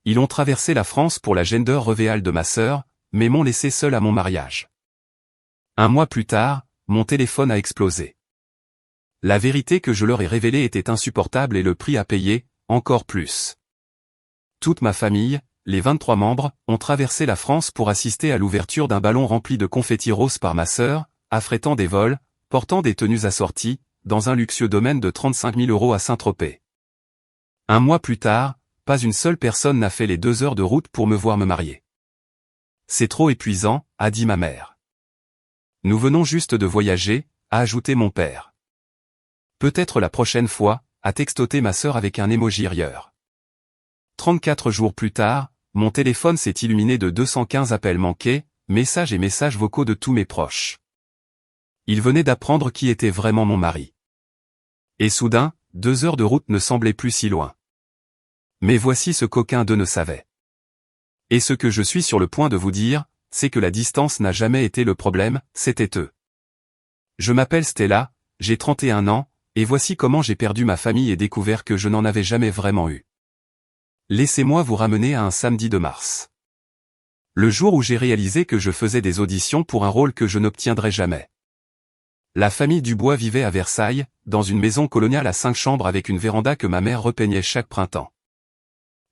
Ils ont traversé la France pour la gender reveal de ma sœur, mais m'ont laissé seul à mon mariage. Un mois plus tard, mon téléphone a explosé. La vérité que je leur ai révélée était insupportable et le prix à payer, encore plus. Toute ma famille, les 23 membres, ont traversé la France pour assister à l'ouverture d'un ballon rempli de confettis roses par ma sœur, affrétant des vols, portant des tenues assorties, dans un luxueux domaine de 35 000 € à Saint-Tropez. Un mois plus tard, pas une seule personne n'a fait les 2 heures de route pour me voir me marier. C'est trop épuisant, a dit ma mère. Nous venons juste de voyager, a ajouté mon père. Peut-être la prochaine fois, a textoté ma sœur avec un emoji rieur. 34 jours plus tard, mon téléphone s'est illuminé de 215 appels manqués, messages et messages vocaux de tous mes proches. Ils venaient d'apprendre qui était vraiment mon mari. Et soudain, 2 heures de route ne semblaient plus si loin. Mais voici ce qu'aucun d'eux ne savait. Et ce que je suis sur le point de vous dire, c'est que la distance n'a jamais été le problème, c'était eux. Je m'appelle Stella, j'ai 31 ans, et voici comment j'ai perdu ma famille et découvert que je n'en avais jamais vraiment eu. Laissez-moi vous ramener à un samedi de mars. Le jour où j'ai réalisé que je faisais des auditions pour un rôle que je n'obtiendrais jamais. La famille Dubois vivait à Versailles, dans une maison coloniale à 5 chambres avec une véranda que ma mère repeignait chaque printemps.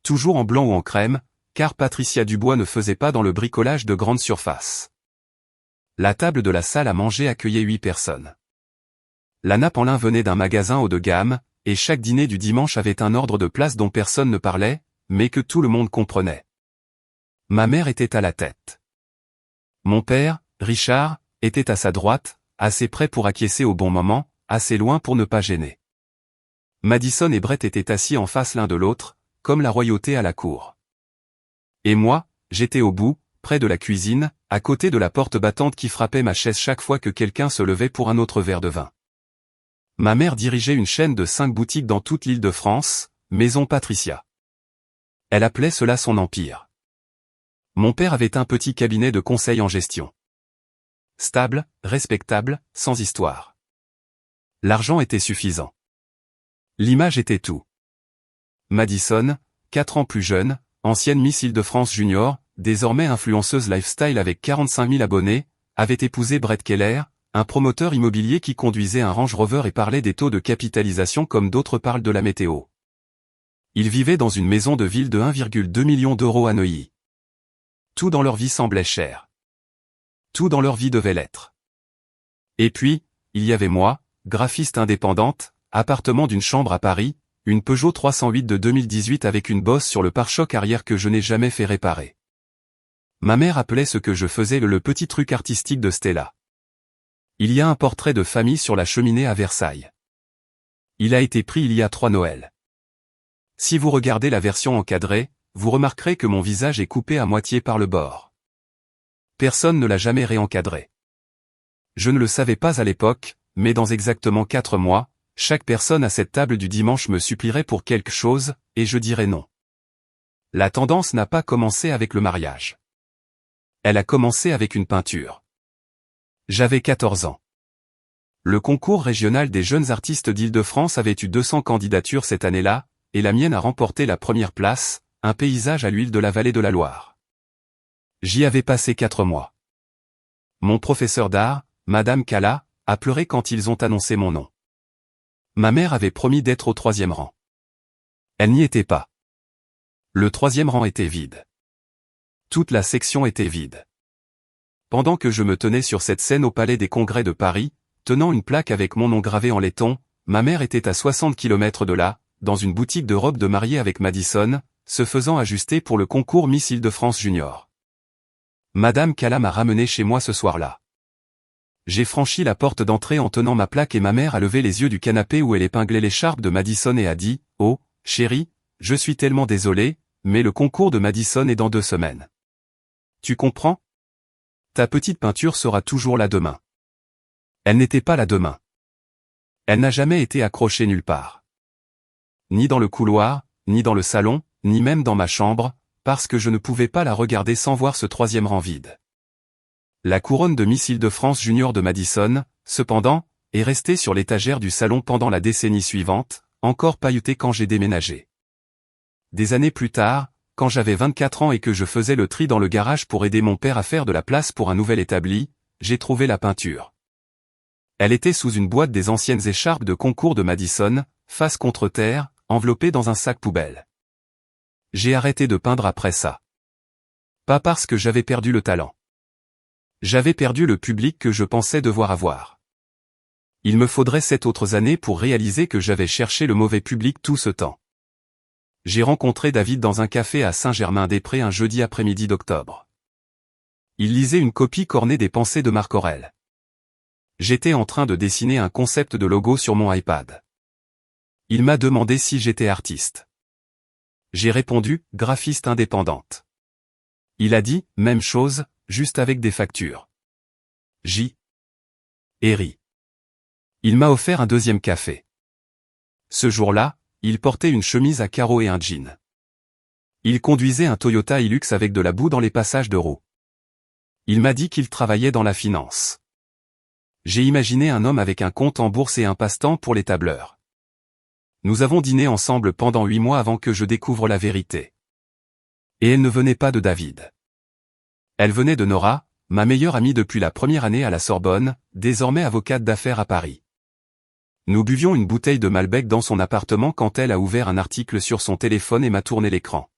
Toujours en blanc ou en crème, car Patricia Dubois ne faisait pas dans le bricolage de grande surface. La table de la salle à manger accueillait 8 personnes. La nappe en lin venait d'un magasin haut de gamme, et chaque dîner du dimanche avait un ordre de place dont personne ne parlait, mais que tout le monde comprenait. Ma mère était à la tête. Mon père, Richard, était à sa droite, assez près pour acquiescer au bon moment, assez loin pour ne pas gêner. Madison et Brett étaient assis en face l'un de l'autre, comme la royauté à la cour. Et moi, j'étais au bout, près de la cuisine, à côté de la porte battante qui frappait ma chaise chaque fois que quelqu'un se levait pour un autre verre de vin. Ma mère dirigeait une chaîne de 5 boutiques dans toute l'Île-de-France, Maison Patricia. Elle appelait cela son empire. Mon père avait un petit cabinet de conseil en gestion. Stable, respectable, sans histoire. L'argent était suffisant. L'image était tout. Madison, 4 ans plus jeune, ancienne Miss Île-de-France Junior, désormais influenceuse lifestyle avec 45 000 abonnés, avait épousé Brett Keller, un promoteur immobilier qui conduisait un Range Rover et parlait des taux de capitalisation comme d'autres parlent de la météo. Ils vivaient dans une maison de ville de 1,2 million d'euros à Neuilly. Tout dans leur vie semblait cher. Tout dans leur vie devait l'être. Et puis, il y avait moi, graphiste indépendante, appartement d'une chambre à Paris, une Peugeot 308 de 2018 avec une bosse sur le pare-choc arrière que je n'ai jamais fait réparer. Ma mère appelait ce que je faisais le petit truc artistique de Stella. Il y a un portrait de famille sur la cheminée à Versailles. Il a été pris il y a 3 Noëls. Si vous regardez la version encadrée, vous remarquerez que mon visage est coupé à moitié par le bord. Personne ne l'a jamais réencadré. Je ne le savais pas à l'époque, mais dans exactement 4 mois, chaque personne à cette table du dimanche me supplierait pour quelque chose, et je dirais non. La tendance n'a pas commencé avec le mariage. Elle a commencé avec une peinture. J'avais 14 ans. Le concours régional des jeunes artistes d'Île-de-France avait eu 200 candidatures cette année-là, et la mienne a remporté la première place, un paysage à l'huile de la vallée de la Loire. J'y avais passé 4 mois. Mon professeur d'art, Madame Cala, a pleuré quand ils ont annoncé mon nom. Ma mère avait promis d'être au 3e rang. Elle n'y était pas. Le 3e rang était vide. Toute la section était vide. Pendant que je me tenais sur cette scène au Palais des Congrès de Paris, tenant une plaque avec mon nom gravé en laiton, ma mère était à 60 km de là, dans une boutique de robes de mariée avec Madison, se faisant ajuster pour le concours Miss Île-de-France Junior. Madame Cala m'a ramené chez moi ce soir-là. J'ai franchi la porte d'entrée en tenant ma plaque et ma mère a levé les yeux du canapé où elle épinglait l'écharpe de Madison et a dit « Oh, chérie, je suis tellement désolée, mais le concours de Madison est dans 2 semaines. Tu comprends ? Ta petite peinture sera toujours là demain. » Elle n'était pas là demain. Elle n'a jamais été accrochée nulle part. Ni dans le couloir, ni dans le salon, ni même dans ma chambre, parce que je ne pouvais pas la regarder sans voir ce 3e rang vide. La couronne de Miss Île-de-France Junior de Madison, cependant, est restée sur l'étagère du salon pendant la décennie suivante, encore pailletée quand j'ai déménagé. Des années plus tard, quand j'avais 24 ans et que je faisais le tri dans le garage pour aider mon père à faire de la place pour un nouvel établi, j'ai trouvé la peinture. Elle était sous une boîte des anciennes écharpes de concours de Madison, face contre terre, enveloppée dans un sac poubelle. J'ai arrêté de peindre après ça. Pas parce que j'avais perdu le talent. J'avais perdu le public que je pensais devoir avoir. Il me faudrait 7 autres années pour réaliser que j'avais cherché le mauvais public tout ce temps. J'ai rencontré David dans un café à Saint-Germain-des-Prés un jeudi après-midi d'octobre. Il lisait une copie cornée des pensées de Marc Aurèle. J'étais en train de dessiner un concept de logo sur mon iPad. Il m'a demandé si j'étais artiste. J'ai répondu, graphiste indépendante. Il a dit, même chose, juste avec des factures. Et ri. Il m'a offert un deuxième café. Ce jour-là, il portait une chemise à carreaux et un jean. Il conduisait un Toyota Hilux avec de la boue dans les passages de roues. Il m'a dit qu'il travaillait dans la finance. J'ai imaginé un homme avec un compte en bourse et un passe-temps pour les tableurs. Nous avons dîné ensemble pendant 8 mois avant que je découvre la vérité. Et elle ne venait pas de David. Elle venait de Nora, ma meilleure amie depuis la première année à la Sorbonne, désormais avocate d'affaires à Paris. Nous buvions une bouteille de Malbec dans son appartement quand elle a ouvert un article sur son téléphone et m'a tourné l'écran.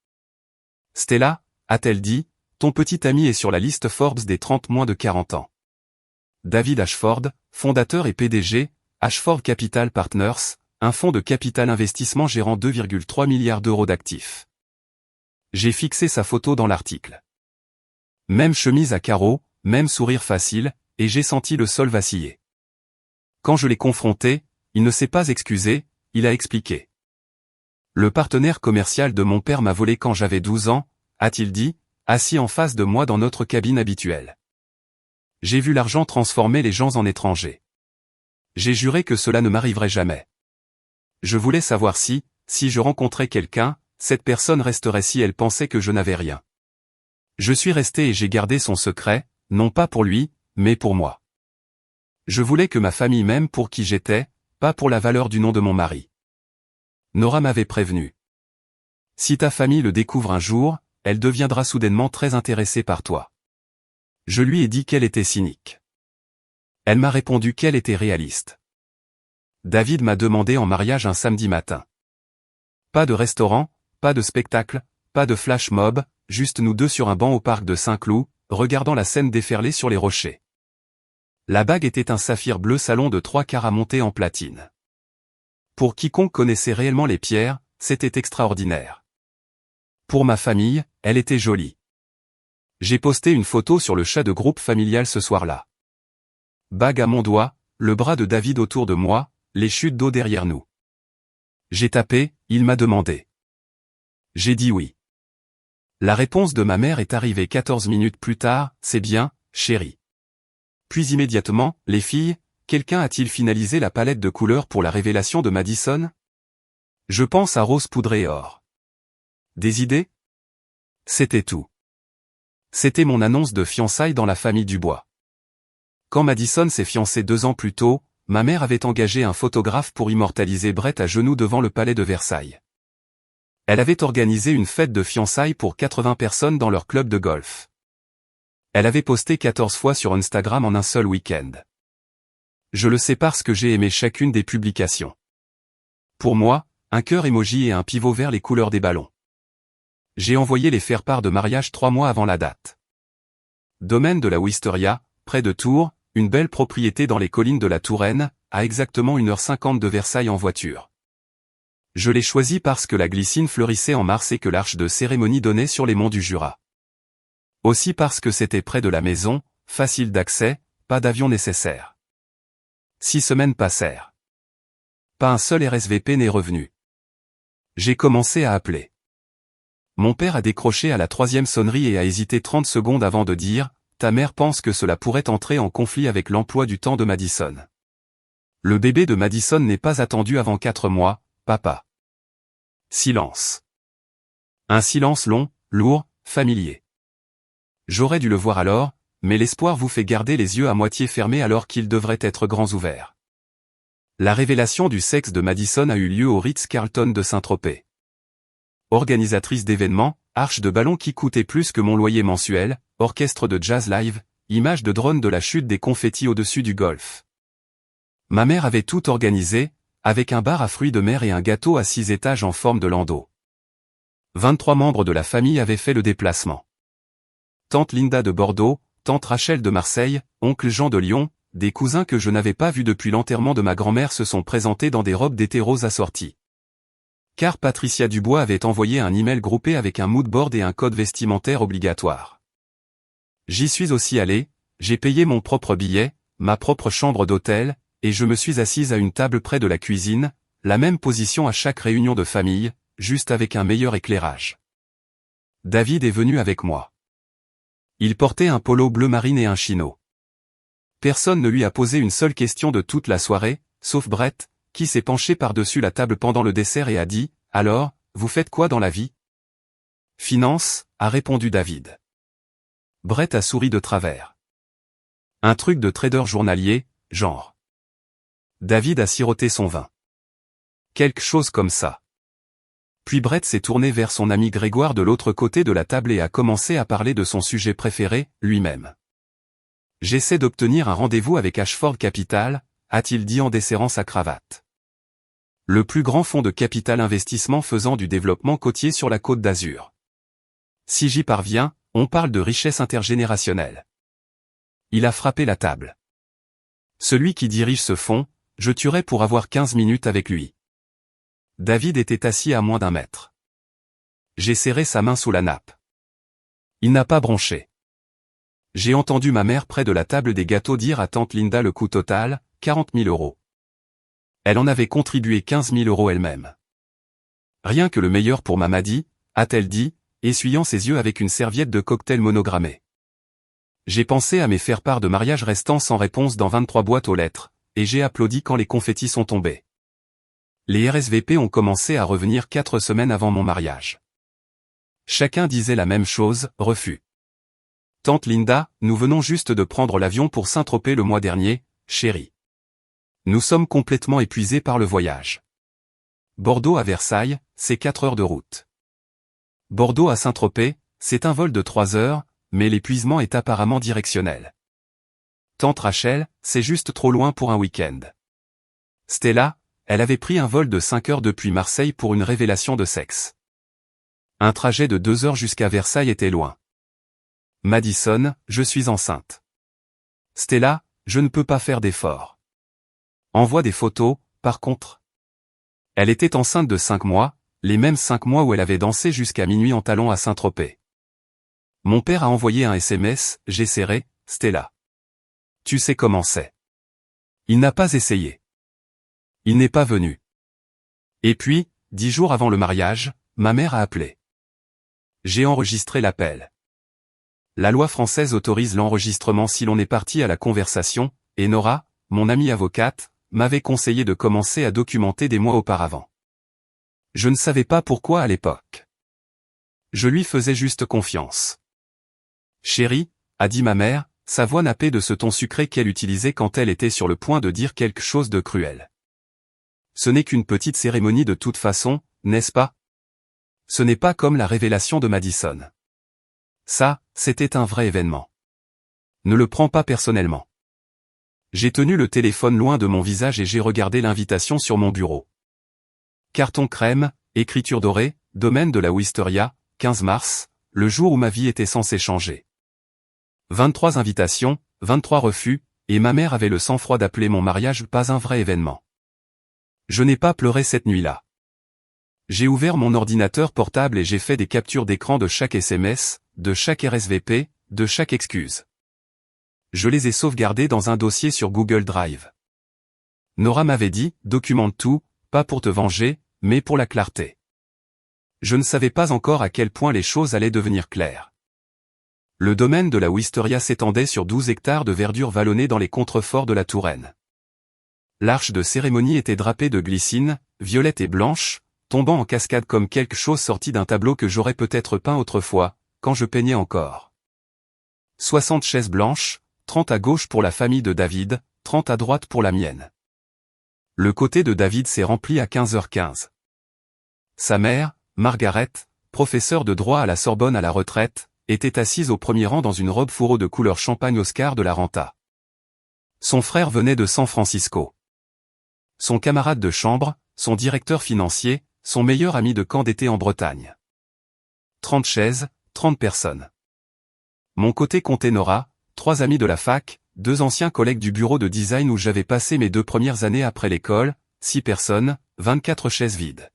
Stella, a-t-elle dit, ton petit ami est sur la liste Forbes des 30 moins de 40 ans. David Ashford, fondateur et PDG, Ashford Capital Partners, un fonds de capital investissement gérant 2,3 milliards d'euros d'actifs. J'ai fixé sa photo dans l'article. Même chemise à carreaux, même sourire facile, et j'ai senti le sol vaciller. Quand je l'ai confronté, il ne s'est pas excusé, il a expliqué. Le partenaire commercial de mon père m'a volé quand j'avais 12 ans, a-t-il dit, assis en face de moi dans notre cabine habituelle. J'ai vu l'argent transformer les gens en étrangers. J'ai juré que cela ne m'arriverait jamais. Je voulais savoir si je rencontrais quelqu'un, cette personne resterait si elle pensait que je n'avais rien. Je suis resté et j'ai gardé son secret, non pas pour lui, mais pour moi. Je voulais que ma famille m'aime pour qui j'étais, pas pour la valeur du nom de mon mari. Nora m'avait prévenu. Si ta famille le découvre un jour, elle deviendra soudainement très intéressée par toi. Je lui ai dit qu'elle était cynique. Elle m'a répondu qu'elle était réaliste. David m'a demandé en mariage un samedi matin. Pas de restaurant, pas de spectacle, pas de flash mob, juste nous deux sur un banc au parc de Saint-Cloud, regardant la Seine déferler sur les rochers. La bague était un saphir bleu salon de 3 carats monté en platine. Pour quiconque connaissait réellement les pierres, c'était extraordinaire. Pour ma famille, elle était jolie. J'ai posté une photo sur le chat de groupe familial ce soir-là. Bague à mon doigt, le bras de David autour de moi, les chutes d'eau derrière nous. J'ai tapé, il m'a demandé. J'ai dit oui. La réponse de ma mère est arrivée 14 minutes plus tard, c'est bien, chérie. Puis immédiatement, les filles, quelqu'un a-t-il finalisé la palette de couleurs pour la révélation de Madison? Je pense à rose poudré et or. Des idées? C'était tout. C'était mon annonce de fiançailles dans la famille Dubois. Quand Madison s'est fiancée 2 ans plus tôt, ma mère avait engagé un photographe pour immortaliser Brett à genoux devant le palais de Versailles. Elle avait organisé une fête de fiançailles pour 80 personnes dans leur club de golf. Elle avait posté 14 fois sur Instagram en un seul week-end. Je le sais parce que j'ai aimé chacune des publications. Pour moi, un cœur emoji et un pivot vers les couleurs des ballons. J'ai envoyé les faire-part de mariage 3 mois avant la date. Domaine de la Wisteria, près de Tours, une belle propriété dans les collines de la Touraine, à exactement 1h50 de Versailles en voiture. Je l'ai choisi parce que la glycine fleurissait en mars et que l'arche de cérémonie donnait sur les monts du Jura. Aussi parce que c'était près de la maison, facile d'accès, pas d'avion nécessaire. 6 semaines passèrent. Pas un seul RSVP n'est revenu. J'ai commencé à appeler. Mon père a décroché à la 3e sonnerie et a hésité 30 secondes avant de dire « Ta mère pense que cela pourrait entrer en conflit avec l'emploi du temps de Madison. Le bébé de Madison n'est pas attendu avant 4 mois, papa. » Silence. Un silence long, lourd, familier. J'aurais dû le voir alors, mais l'espoir vous fait garder les yeux à moitié fermés alors qu'ils devraient être grands ouverts. La révélation du sexe de Madison a eu lieu au Ritz-Carlton de Saint-Tropez. Organisatrice d'événements, arche de ballon qui coûtait plus que mon loyer mensuel, orchestre de jazz live, images de drone de la chute des confettis au-dessus du golfe. Ma mère avait tout organisé, avec un bar à fruits de mer et un gâteau à 6 étages en forme de landau. 23 membres de la famille avaient fait le déplacement. Tante Linda de Bordeaux, tante Rachel de Marseille, oncle Jean de Lyon, des cousins que je n'avais pas vus depuis l'enterrement de ma grand-mère se sont présentés dans des robes d'été roses assorties. Car Patricia Dubois avait envoyé un email groupé avec un mood board et un code vestimentaire obligatoire. J'y suis aussi allé, j'ai payé mon propre billet, ma propre chambre d'hôtel, et je me suis assise à une table près de la cuisine, la même position à chaque réunion de famille, juste avec un meilleur éclairage. David est venu avec moi. Il portait un polo bleu marine et un chino. Personne ne lui a posé une seule question de toute la soirée, sauf Brett, qui s'est penché par-dessus la table pendant le dessert et a dit « Alors, vous faites quoi dans la vie ?» « Finance », a répondu David. Brett a souri de travers. « Un truc de trader journalier, genre. » David a siroté son vin. « Quelque chose comme ça. » Puis Brett s'est tourné vers son ami Grégoire de l'autre côté de la table et a commencé à parler de son sujet préféré, lui-même. « J'essaie d'obtenir un rendez-vous avec Ashford Capital », a-t-il dit en desserrant sa cravate. Le plus grand fonds de capital investissement faisant du développement côtier sur la Côte d'Azur. Si j'y parviens, on parle de richesse intergénérationnelle. Il a frappé la table. Celui qui dirige ce fonds, je tuerais pour avoir 15 minutes avec lui. David était assis à moins d'1 mètre. J'ai serré sa main sous la nappe. Il n'a pas bronché. J'ai entendu ma mère près de la table des gâteaux dire à tante Linda le coût total, 40 000 €. Elle en avait contribué 15 000 € elle-même. Rien que le meilleur pour Mamadi, a-t-elle dit, essuyant ses yeux avec une serviette de cocktail monogrammée. J'ai pensé à mes faire-part de mariage restant sans réponse dans 23 boîtes aux lettres, et j'ai applaudi quand les confettis sont tombés. Les RSVP ont commencé à revenir 4 semaines avant mon mariage. Chacun disait la même chose, refus. Tante Linda, nous venons juste de prendre l'avion pour Saint-Tropez le mois dernier, chérie. Nous sommes complètement épuisés par le voyage. Bordeaux à Versailles, c'est 4 heures de route. Bordeaux à Saint-Tropez, c'est un vol de 3 heures, mais l'épuisement est apparemment directionnel. Tante Rachel, c'est juste trop loin pour un week-end. Stella, elle avait pris un vol de 5 heures depuis Marseille pour une révélation de sexe. Un trajet de 2 heures jusqu'à Versailles était loin. Madison, je suis enceinte. Stella, je ne peux pas faire d'efforts. Envoie des photos, par contre. Elle était enceinte de 5 mois, les mêmes 5 mois où elle avait dansé jusqu'à minuit en talons à Saint-Tropez. Mon père a envoyé un SMS, j'ai serré, Stella. Tu sais comment c'est. Il n'a pas essayé. Il n'est pas venu. Et puis, 10 jours avant le mariage, ma mère a appelé. J'ai enregistré l'appel. La loi française autorise l'enregistrement si l'on est parti à la conversation, et Nora, mon amie avocate, m'avait conseillé de commencer à documenter des mois auparavant. Je ne savais pas pourquoi à l'époque. Je lui faisais juste confiance. Chérie, a dit ma mère, sa voix nappée de ce ton sucré qu'elle utilisait quand elle était sur le point de dire quelque chose de cruel. Ce n'est qu'une petite cérémonie de toute façon, n'est-ce pas? Ce n'est pas comme la révélation de Madison. Ça, c'était un vrai événement. Ne le prends pas personnellement. J'ai tenu le téléphone loin de mon visage et j'ai regardé l'invitation sur mon bureau. Carton crème, écriture dorée, domaine de la Wisteria, 15 mars, le jour où ma vie était censée changer. 23 invitations, 23 refus, et ma mère avait le sang-froid d'appeler mon mariage pas un vrai événement. Je n'ai pas pleuré cette nuit-là. J'ai ouvert mon ordinateur portable et j'ai fait des captures d'écran de chaque SMS, de chaque RSVP, de chaque excuse. Je les ai sauvegardés dans un dossier sur Google Drive. Nora m'avait dit, documente tout, pas pour te venger, mais pour la clarté. Je ne savais pas encore à quel point les choses allaient devenir claires. Le domaine de la Wisteria s'étendait sur 12 hectares de verdure vallonnée dans les contreforts de la Touraine. L'arche de cérémonie était drapée de glycine, violette et blanche, tombant en cascade comme quelque chose sorti d'un tableau que j'aurais peut-être peint autrefois, quand je peignais encore. 60 chaises blanches, 30 à gauche pour la famille de David, 30 à droite pour la mienne. Le côté de David s'est rempli à 15h15. Sa mère, Margaret, professeur de droit à la Sorbonne à la retraite, était assise au premier rang dans une robe fourreau de couleur champagne Oscar de la Renta. Son frère venait de San Francisco. Son camarade de chambre, son directeur financier, son meilleur ami de camp d'été en Bretagne. 30 chaises, 30 personnes. Mon côté comptait Nora, 3 amis de la fac, 2 anciens collègues du bureau de design où j'avais passé mes 2 premières années après l'école, 6 personnes, 24 chaises vides.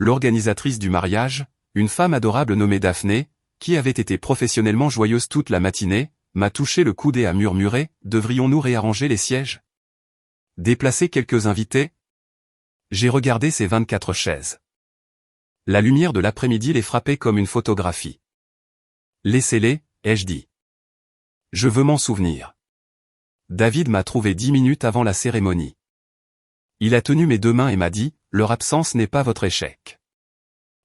L'organisatrice du mariage, une femme adorable nommée Daphné, qui avait été professionnellement joyeuse toute la matinée, m'a touché le coude et a murmuré, devrions-nous réarranger les sièges? Déplacer quelques invités? J'ai regardé ces 24 chaises. La lumière de l'après-midi les frappait comme une photographie. Laissez-les, ai-je dit. Je veux m'en souvenir. David m'a trouvé 10 minutes avant la cérémonie. Il a tenu mes 2 mains et m'a dit, leur absence n'est pas votre échec.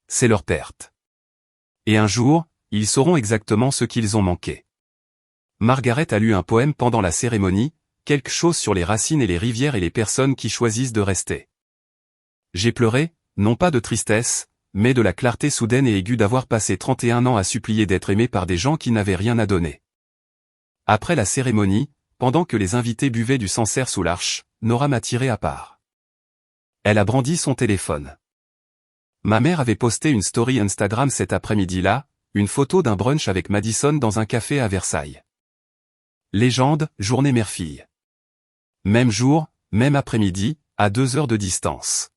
C'est leur perte. Et un jour, ils sauront exactement ce qu'ils ont manqué. Margaret a lu un poème pendant la cérémonie, quelque chose sur les racines et les rivières et les personnes qui choisissent de rester. J'ai pleuré, non pas de tristesse, mais de la clarté soudaine et aiguë d'avoir passé 31 ans à supplier d'être aimé par des gens qui n'avaient rien à donner. Après la cérémonie, pendant que les invités buvaient du Sancerre sous l'arche, Nora m'a tiré à part. Elle a brandi son téléphone. Ma mère avait posté une story Instagram cet après-midi-là, une photo d'un brunch avec Madison dans un café à Versailles. Légende, journée mère-fille. Même jour, même après-midi, à 2 heures de distance.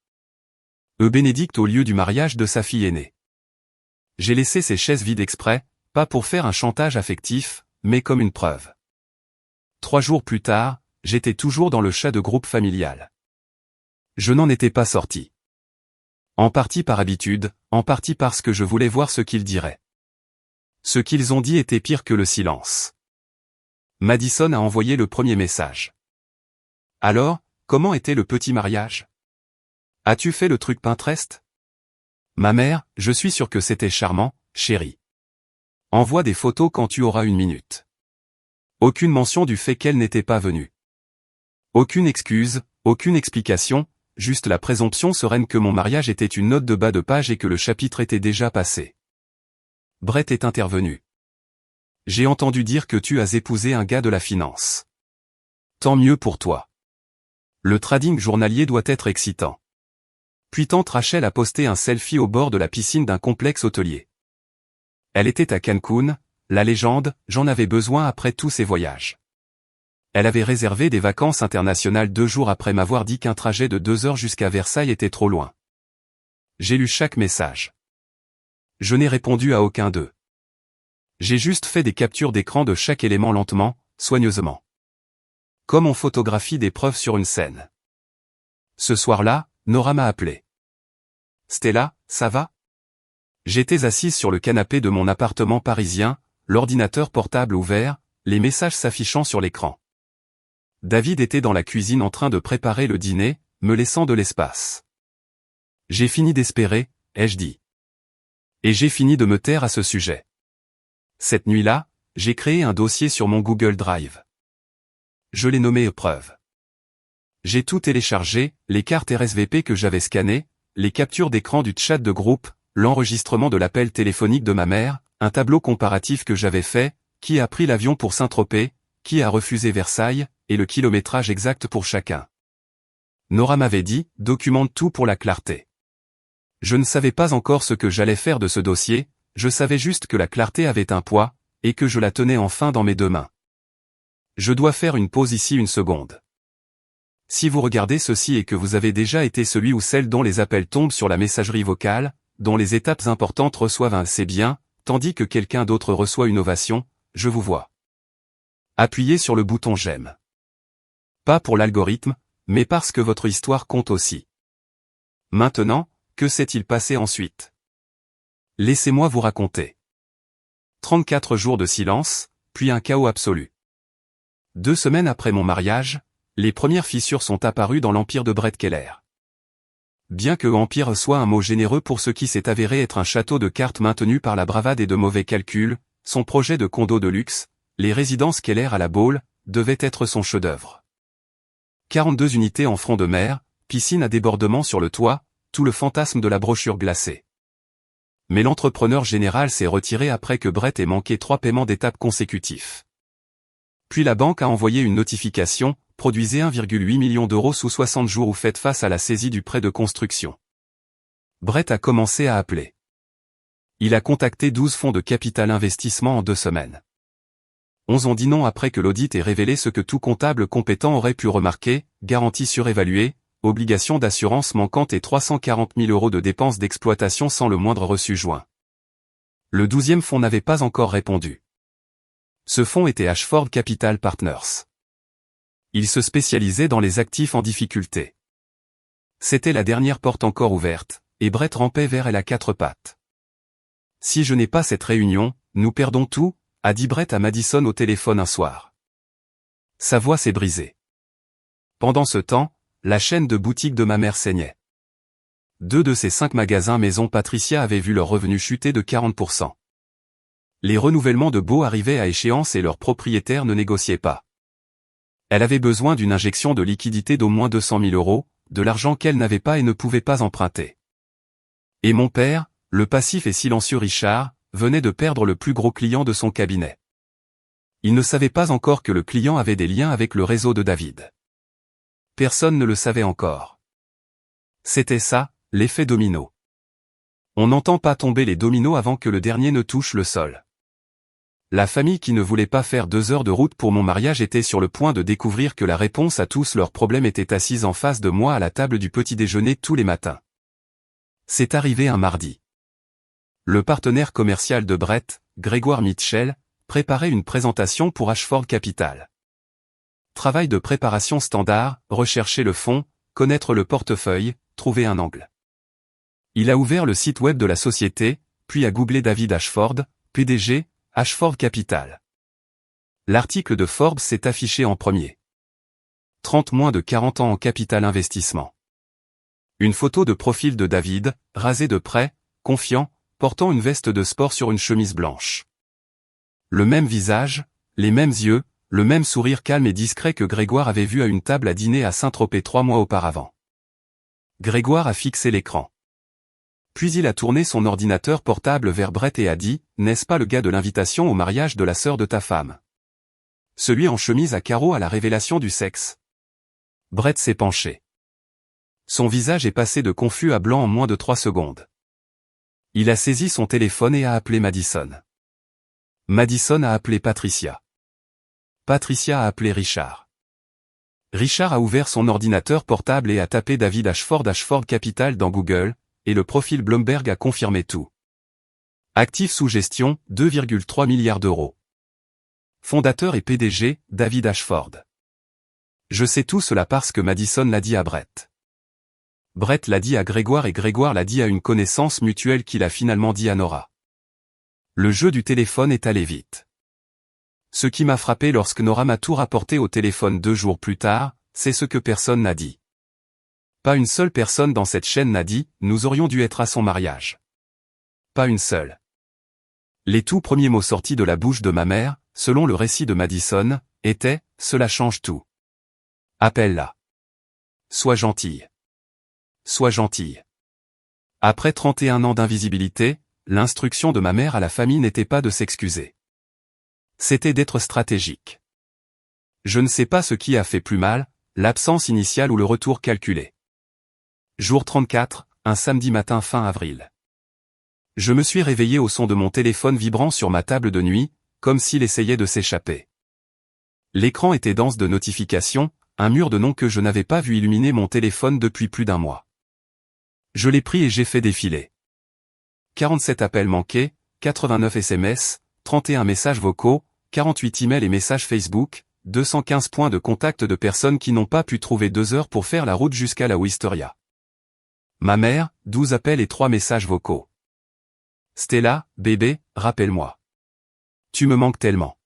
Bénédicte au lieu du mariage de sa fille aînée. J'ai laissé ces chaises vides exprès, pas pour faire un chantage affectif, mais comme une preuve. 3 jours plus tard, j'étais toujours dans le chat de groupe familial. Je n'en étais pas sorti. En partie par habitude, en partie parce que je voulais voir ce qu'ils diraient. Ce qu'ils ont dit était pire que le silence. Madison a envoyé le premier message. Alors, comment était le petit mariage? As-tu fait le truc Pinterest? Ma mère, je suis sûr que c'était charmant, chérie. Envoie des photos quand tu auras 1 minute. Aucune mention du fait qu'elle n'était pas venue. Aucune excuse, aucune explication, juste la présomption sereine que mon mariage était une note de bas de page et que le chapitre était déjà passé. Brett est intervenu. J'ai entendu dire que tu as épousé un gars de la finance. Tant mieux pour toi. Le trading journalier doit être excitant. Puis tante Rachel a posté un selfie au bord de la piscine d'un complexe hôtelier. Elle était à Cancun, la légende, j'en avais besoin après tous ces voyages. Elle avait réservé des vacances internationales 2 jours après m'avoir dit qu'un trajet de 2 heures jusqu'à Versailles était trop loin. J'ai lu chaque message. Je n'ai répondu à aucun d'eux. J'ai juste fait des captures d'écran de chaque élément lentement, soigneusement. Comme on photographie des preuves sur une scène. Ce soir-là, Nora m'a appelé. Stella, ça va? J'étais assise sur le canapé de mon appartement parisien, l'ordinateur portable ouvert, les messages s'affichant sur l'écran. David était dans la cuisine en train de préparer le dîner, me laissant de l'espace. J'ai fini d'espérer, ai-je dit. Et j'ai fini de me taire à ce sujet. Cette nuit-là, j'ai créé un dossier sur mon Google Drive. Je l'ai nommé épreuve. J'ai tout téléchargé, les cartes RSVP que j'avais scannées, les captures d'écran du chat de groupe, l'enregistrement de l'appel téléphonique de ma mère, un tableau comparatif que j'avais fait, qui a pris l'avion pour Saint-Tropez, qui a refusé Versailles, et le kilométrage exact pour chacun. Nora m'avait dit, documente tout pour la clarté. Je ne savais pas encore ce que j'allais faire de ce dossier, je savais juste que la clarté avait un poids, et que je la tenais enfin dans mes 2 mains. Je dois faire une pause ici 1 seconde. Si vous regardez ceci et que vous avez déjà été celui ou celle dont les appels tombent sur la messagerie vocale, dont les étapes importantes reçoivent un c'est bien, tandis que quelqu'un d'autre reçoit une ovation, je vous vois. Appuyez sur le bouton j'aime. Pas pour l'algorithme, mais parce que votre histoire compte aussi. Maintenant, que s'est-il passé ensuite? Laissez-moi vous raconter. 34 jours de silence, puis un chaos absolu. 2 semaines après mon mariage, les premières fissures sont apparues dans l'empire de Brett Keller. Bien que empire soit un mot généreux pour ce qui s'est avéré être un château de cartes maintenu par la bravade et de mauvais calculs, son projet de condo de luxe, les résidences Keller à la Baule, devait être son chef-d'œuvre. 42 unités en front de mer, piscine à débordement sur le toit, tout le fantasme de la brochure glacée. Mais l'entrepreneur général s'est retiré après que Brett ait manqué 3 paiements d'étape consécutifs. Puis la banque a envoyé une notification, produisez 1,8 million d'euros sous 60 jours ou faites face à la saisie du prêt de construction. Brett a commencé à appeler. Il a contacté 12 fonds de capital investissement en 2 semaines. 11 ont dit non après que l'audit ait révélé ce que tout comptable compétent aurait pu remarquer, garantie surévaluée, obligations d'assurance manquantes et 340 000 euros de dépenses d'exploitation sans le moindre reçu joint. Le 12e fonds n'avait pas encore répondu. Ce fonds était Ashford Capital Partners. Il se spécialisait dans les actifs en difficulté. C'était la dernière porte encore ouverte, et Brett rampait vers elle à 4 pattes. Si je n'ai pas cette réunion, nous perdons tout, a dit Brett à Madison au téléphone un soir. Sa voix s'est brisée. Pendant ce temps, la chaîne de boutiques de ma mère saignait. 2 de ses 5 magasins maison Patricia avaient vu leurs revenus chuter de 40%. Les renouvellements de baux arrivaient à échéance et leurs propriétaires ne négociaient pas. Elle avait besoin d'une injection de liquidité d'au moins 200 000 euros, de l'argent qu'elle n'avait pas et ne pouvait pas emprunter. Et mon père, le passif et silencieux Richard, venait de perdre le plus gros client de son cabinet. Il ne savait pas encore que le client avait des liens avec le réseau de David. Personne ne le savait encore. C'était ça, l'effet domino. On n'entend pas tomber les dominos avant que le dernier ne touche le sol. La famille qui ne voulait pas faire 2 heures de route pour mon mariage était sur le point de découvrir que la réponse à tous leurs problèmes était assise en face de moi à la table du petit déjeuner tous les matins. C'est arrivé un mardi. Le partenaire commercial de Brett, Grégoire Mitchell, préparait une présentation pour Ashford Capital. Travail de préparation standard, rechercher le fonds, connaître le portefeuille, trouver un angle. Il a ouvert le site web de la société, puis a googlé David Ashford, PDG, Ashford Capital. L'article de Forbes s'est affiché en premier. 30 moins de 40 ans en capital investissement. Une photo de profil de David, rasé de près, confiant, portant une veste de sport sur une chemise blanche. Le même visage, les mêmes yeux, le même sourire calme et discret que Grégoire avait vu à une table à dîner à Saint-Tropez 3 mois auparavant. Grégoire a fixé l'écran. Puis il a tourné son ordinateur portable vers Brett et a dit, « N'est-ce pas le gars de l'invitation au mariage de la sœur de ta femme? Celui en chemise à carreaux à la révélation du sexe. » Brett s'est penché. Son visage est passé de confus à blanc en moins de 3 secondes. Il a saisi son téléphone et a appelé Madison. Madison a appelé Patricia. Patricia a appelé Richard. Richard a ouvert son ordinateur portable et a tapé David Ashford Capital dans Google, et le profil Bloomberg a confirmé tout. Actifs sous gestion, 2,3 milliards d'euros. Fondateur et PDG, David Ashford. Je sais tout cela parce que Madison l'a dit à Brett. Brett l'a dit à Grégoire et Grégoire l'a dit à une connaissance mutuelle qu'il a finalement dit à Nora. Le jeu du téléphone est allé vite. Ce qui m'a frappé lorsque Nora m'a tout rapporté au téléphone 2 jours plus tard, c'est ce que personne n'a dit. Pas une seule personne dans cette chaîne n'a dit « Nous aurions dû être à son mariage ». Pas une seule. Les tout premiers mots sortis de la bouche de ma mère, selon le récit de Madison, étaient « Cela change tout. Appelle-la. Sois gentille. Sois gentille. » Après 31 ans d'invisibilité, l'instruction de ma mère à la famille n'était pas de s'excuser. C'était d'être stratégique. Je ne sais pas ce qui a fait plus mal, l'absence initiale ou le retour calculé. Jour 34, un samedi matin fin avril. Je me suis réveillé au son de mon téléphone vibrant sur ma table de nuit, comme s'il essayait de s'échapper. L'écran était dense de notifications, un mur de noms que je n'avais pas vu illuminer mon téléphone depuis plus d'1 mois. Je l'ai pris et j'ai fait défiler. 47 appels manqués, 89 SMS, 31 messages vocaux, 48 emails et messages Facebook, 215 points de contact de personnes qui n'ont pas pu trouver 2 heures pour faire la route jusqu'à la Wisteria. Ma mère, 12 appels et 3 messages vocaux. Stella, bébé, rappelle-moi. Tu me manques tellement.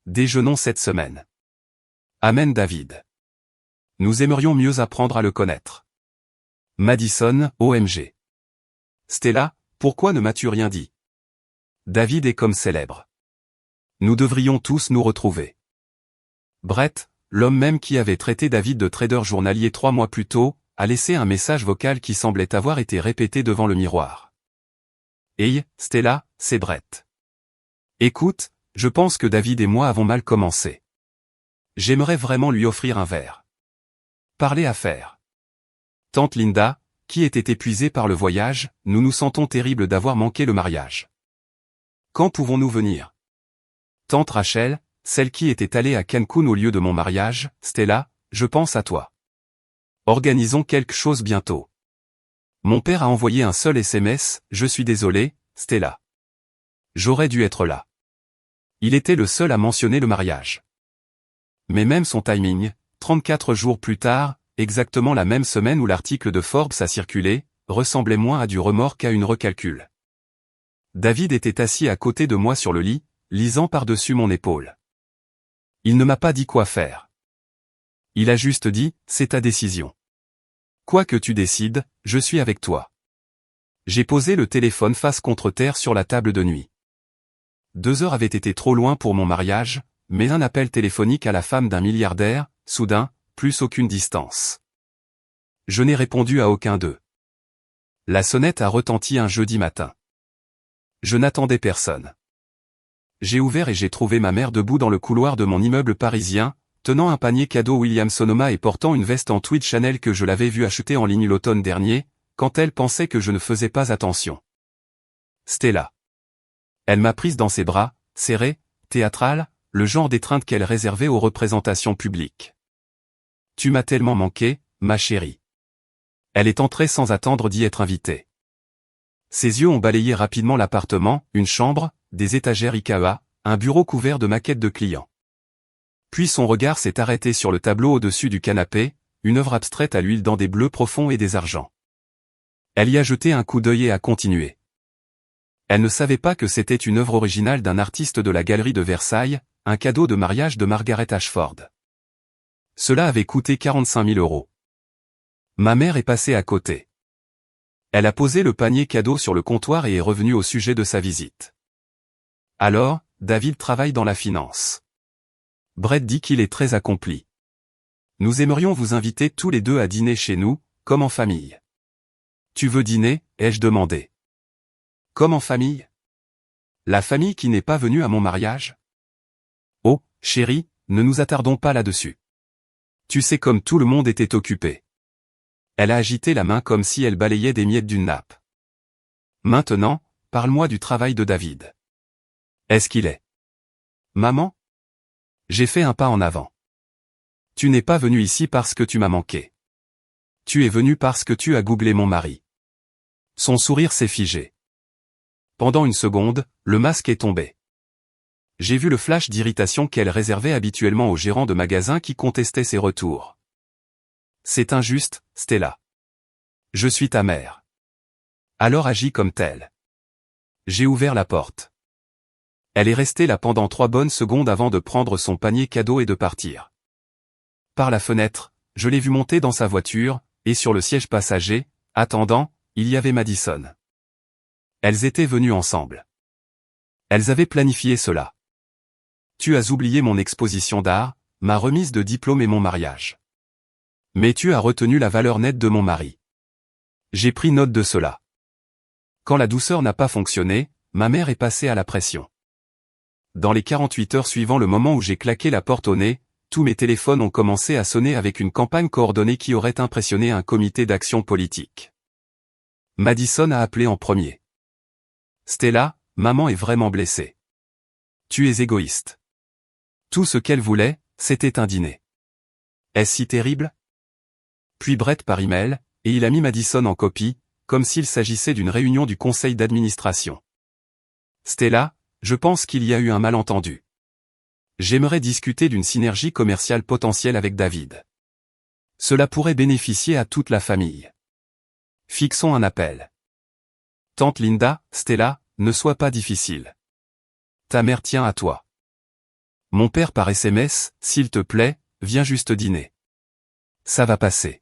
Déjeunons cette semaine. Amen David. Nous aimerions mieux apprendre à le connaître. Madison, OMG. Stella, pourquoi ne m'as-tu rien dit? David est comme célèbre. Nous devrions tous nous retrouver. Brett, l'homme même qui avait traité David de trader journalier 3 mois plus tôt, a laissé un message vocal qui semblait avoir été répété devant le miroir. Hey, Stella, c'est Brett. Écoute, je pense que David et moi avons mal commencé. J'aimerais vraiment lui offrir un verre. Parler affaires. Tante Linda, qui était épuisée par le voyage, nous nous sentons terribles d'avoir manqué le mariage. Quand pouvons-nous venir? Tante Rachel, celle qui était allée à Cancun au lieu de mon mariage, Stella, je pense à toi. Organisons quelque chose bientôt. Mon père a envoyé un seul SMS, je suis désolé, Stella. J'aurais dû être là. Il était le seul à mentionner le mariage. Mais même son timing, 34 jours plus tard, exactement la même semaine où l'article de Forbes a circulé, ressemblait moins à du remords qu'à une recalcule. David était assis à côté de moi sur le lit, lisant par-dessus mon épaule. Il ne m'a pas dit quoi faire. Il a juste dit, c'est ta décision. Quoi que tu décides, je suis avec toi. J'ai posé le téléphone face contre terre sur la table de nuit. 2 heures avaient été trop loin pour mon mariage, mais un appel téléphonique à la femme d'un milliardaire, soudain, plus aucune distance. Je n'ai répondu à aucun d'eux. La sonnette a retenti un jeudi matin. Je n'attendais personne. J'ai ouvert et j'ai trouvé ma mère debout dans le couloir de mon immeuble parisien, tenant un panier cadeau Williams-Sonoma et portant une veste en tweed Chanel que je l'avais vue acheter en ligne l'automne dernier, quand elle pensait que je ne faisais pas attention. Stella. Elle m'a prise dans ses bras, serrée, théâtrale, le genre d'étreinte qu'elle réservait aux représentations publiques. Tu m'as tellement manqué, ma chérie. Elle est entrée sans attendre d'y être invitée. Ses yeux ont balayé rapidement l'appartement, une chambre, des étagères Ikea, un bureau couvert de maquettes de clients. Puis son regard s'est arrêté sur le tableau au-dessus du canapé, une œuvre abstraite à l'huile dans des bleus profonds et des argents. Elle y a jeté un coup d'œil et a continué. Elle ne savait pas que c'était une œuvre originale d'un artiste de la galerie de Versailles, un cadeau de mariage de Margaret Ashford. Cela avait coûté 45 000 €. Ma mère est passée à côté. Elle a posé le panier cadeau sur le comptoir et est revenue au sujet de sa visite. Alors, David travaille dans la finance. Brett dit qu'il est très accompli. Nous aimerions vous inviter tous les deux à dîner chez nous, comme en famille. Tu veux dîner, ai-je demandé. Comme en famille? La famille qui n'est pas venue à mon mariage? Oh, chérie, ne nous attardons pas là-dessus. Tu sais comme tout le monde était occupé. Elle a agité la main comme si elle balayait des miettes d'une nappe. Maintenant, parle-moi du travail de David. Est-ce qu'il est? Maman? J'ai fait un pas en avant. Tu n'es pas venu ici parce que tu m'as manqué. Tu es venu parce que tu as googlé mon mari. Son sourire s'est figé. Pendant une seconde, le masque est tombé. J'ai vu le flash d'irritation qu'elle réservait habituellement aux gérants de magasins qui contestaient ses retours. C'est injuste, Stella. Je suis ta mère. Alors agis comme telle. J'ai ouvert la porte. Elle est restée là pendant 3 bonnes secondes avant de prendre son panier cadeau et de partir. Par la fenêtre, je l'ai vue monter dans sa voiture, et sur le siège passager, attendant, il y avait Madison. Elles étaient venues ensemble. Elles avaient planifié cela. Tu as oublié mon exposition d'art, ma remise de diplôme et mon mariage. Mais tu as retenu la valeur nette de mon mari. J'ai pris note de cela. Quand la douceur n'a pas fonctionné, ma mère est passée à la pression. Dans les 48 heures suivant le moment où j'ai claqué la porte au nez, tous mes téléphones ont commencé à sonner avec une campagne coordonnée qui aurait impressionné un comité d'action politique. Madison a appelé en premier. Stella, maman est vraiment blessée. Tu es égoïste. Tout ce qu'elle voulait, c'était un dîner. Est-ce si terrible? Puis Brett par email, et il a mis Madison en copie, comme s'il s'agissait d'une réunion du conseil d'administration. Stella, je pense qu'il y a eu un malentendu. J'aimerais discuter d'une synergie commerciale potentielle avec David. Cela pourrait bénéficier à toute la famille. Fixons un appel. Tante Linda, Stella, ne sois pas difficile. Ta mère tient à toi. Mon père par SMS, s'il te plaît, viens juste dîner. Ça va passer.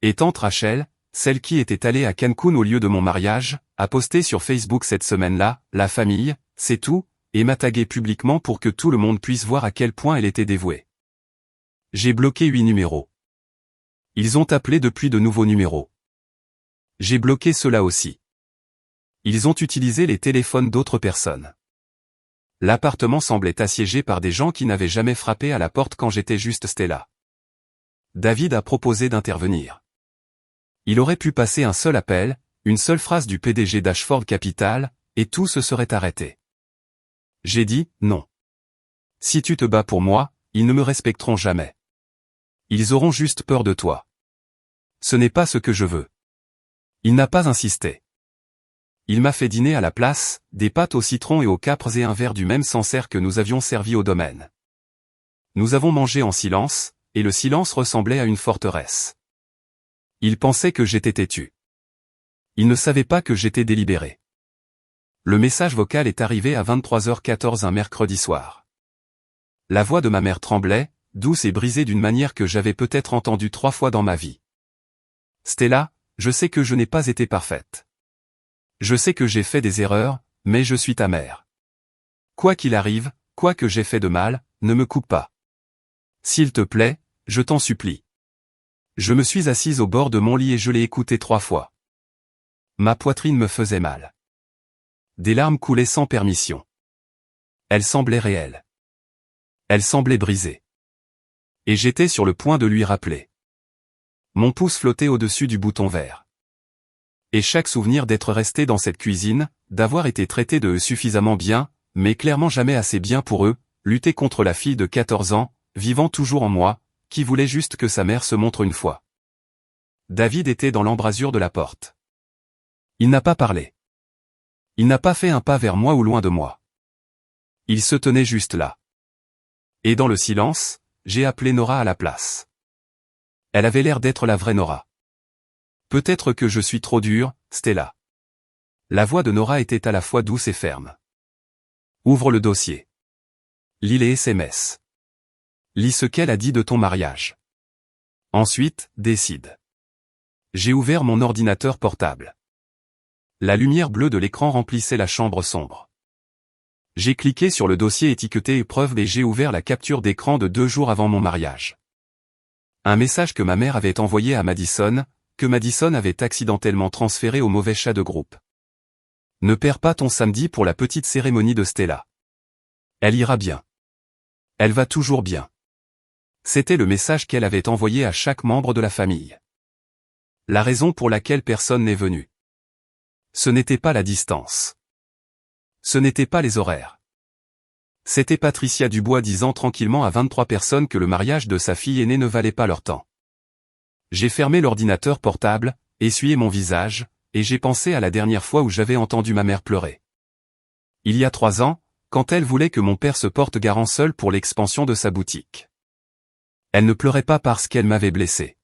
Et tante Rachel, celle qui était allée à Cancun au lieu de mon mariage, a posté sur Facebook cette semaine-là, la famille, c'est tout, et m'a tagué publiquement pour que tout le monde puisse voir à quel point elle était dévouée. J'ai bloqué 8 numéros. Ils ont appelé depuis de nouveaux numéros. J'ai bloqué ceux-là aussi. Ils ont utilisé les téléphones d'autres personnes. L'appartement semblait assiégé par des gens qui n'avaient jamais frappé à la porte quand j'étais juste Stella. David a proposé d'intervenir. Il aurait pu passer un seul appel, une seule phrase du PDG d'Ashford Capital, et tout se serait arrêté. J'ai dit, non. Si tu te bats pour moi, ils ne me respecteront jamais. Ils auront juste peur de toi. Ce n'est pas ce que je veux. Il n'a pas insisté. Il m'a fait dîner à la place, des pâtes au citron et aux capres et un verre du même Sancerre que nous avions servi au domaine. Nous avons mangé en silence, et le silence ressemblait à une forteresse. Il pensait que j'étais têtu. Il ne savait pas que j'étais délibéré. Le message vocal est arrivé à 23h14 un mercredi soir. La voix de ma mère tremblait, douce et brisée d'une manière que j'avais peut-être entendue 3 fois dans ma vie. Stella, je sais que je n'ai pas été parfaite. Je sais que j'ai fait des erreurs, mais je suis ta mère. Quoi qu'il arrive, quoi que j'ai fait de mal, ne me coupe pas. S'il te plaît, je t'en supplie. Je me suis assise au bord de mon lit et je l'ai écouté 3 fois. Ma poitrine me faisait mal. Des larmes coulaient sans permission. Elles semblaient réelles. Elles semblaient brisées. Et j'étais sur le point de lui rappeler. Mon pouce flottait au-dessus du bouton vert. Et chaque souvenir d'être resté dans cette cuisine, d'avoir été traité de eux suffisamment bien, mais clairement jamais assez bien pour eux, lutter contre la fille de 14 ans, vivant toujours en moi, qui voulait juste que sa mère se montre une fois. David était dans l'embrasure de la porte. Il n'a pas parlé. Il n'a pas fait un pas vers moi ou loin de moi. Il se tenait juste là. Et dans le silence, j'ai appelé Nora à la place. Elle avait l'air d'être la vraie Nora. Peut-être que je suis trop dur, Stella. La voix de Nora était à la fois douce et ferme. Ouvre le dossier. Lis les SMS. Lis ce qu'elle a dit de ton mariage. Ensuite, décide. J'ai ouvert mon ordinateur portable. La lumière bleue de l'écran remplissait la chambre sombre. J'ai cliqué sur le dossier étiqueté épreuve et j'ai ouvert la capture d'écran de 2 jours avant mon mariage. Un message que ma mère avait envoyé à Madison, que Madison avait accidentellement transféré au mauvais chat de groupe. Ne perds pas ton samedi pour la petite cérémonie de Stella. Elle ira bien. Elle va toujours bien. C'était le message qu'elle avait envoyé à chaque membre de la famille. La raison pour laquelle personne n'est venu. Ce n'était pas la distance. Ce n'était pas les horaires. C'était Patricia Dubois disant tranquillement à 23 personnes que le mariage de sa fille aînée ne valait pas leur temps. J'ai fermé l'ordinateur portable, essuyé mon visage, et j'ai pensé à la dernière fois où j'avais entendu ma mère pleurer. Il y a 3 ans, quand elle voulait que mon père se porte garant seul pour l'expansion de sa boutique. Elle ne pleurait pas parce qu'elle m'avait blessé.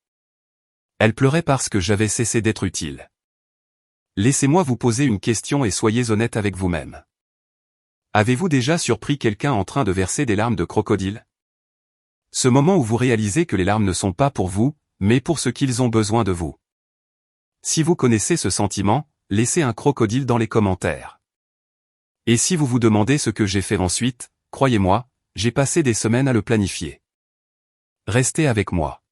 Elle pleurait parce que j'avais cessé d'être utile. Laissez-moi vous poser une question et soyez honnête avec vous-même. Avez-vous déjà surpris quelqu'un en train de verser des larmes de crocodile? Ce moment où vous réalisez que les larmes ne sont pas pour vous, mais pour ce qu'ils ont besoin de vous. Si vous connaissez ce sentiment, laissez un crocodile dans les commentaires. Et si vous vous demandez ce que j'ai fait ensuite, croyez-moi, j'ai passé des semaines à le planifier. Restez avec moi.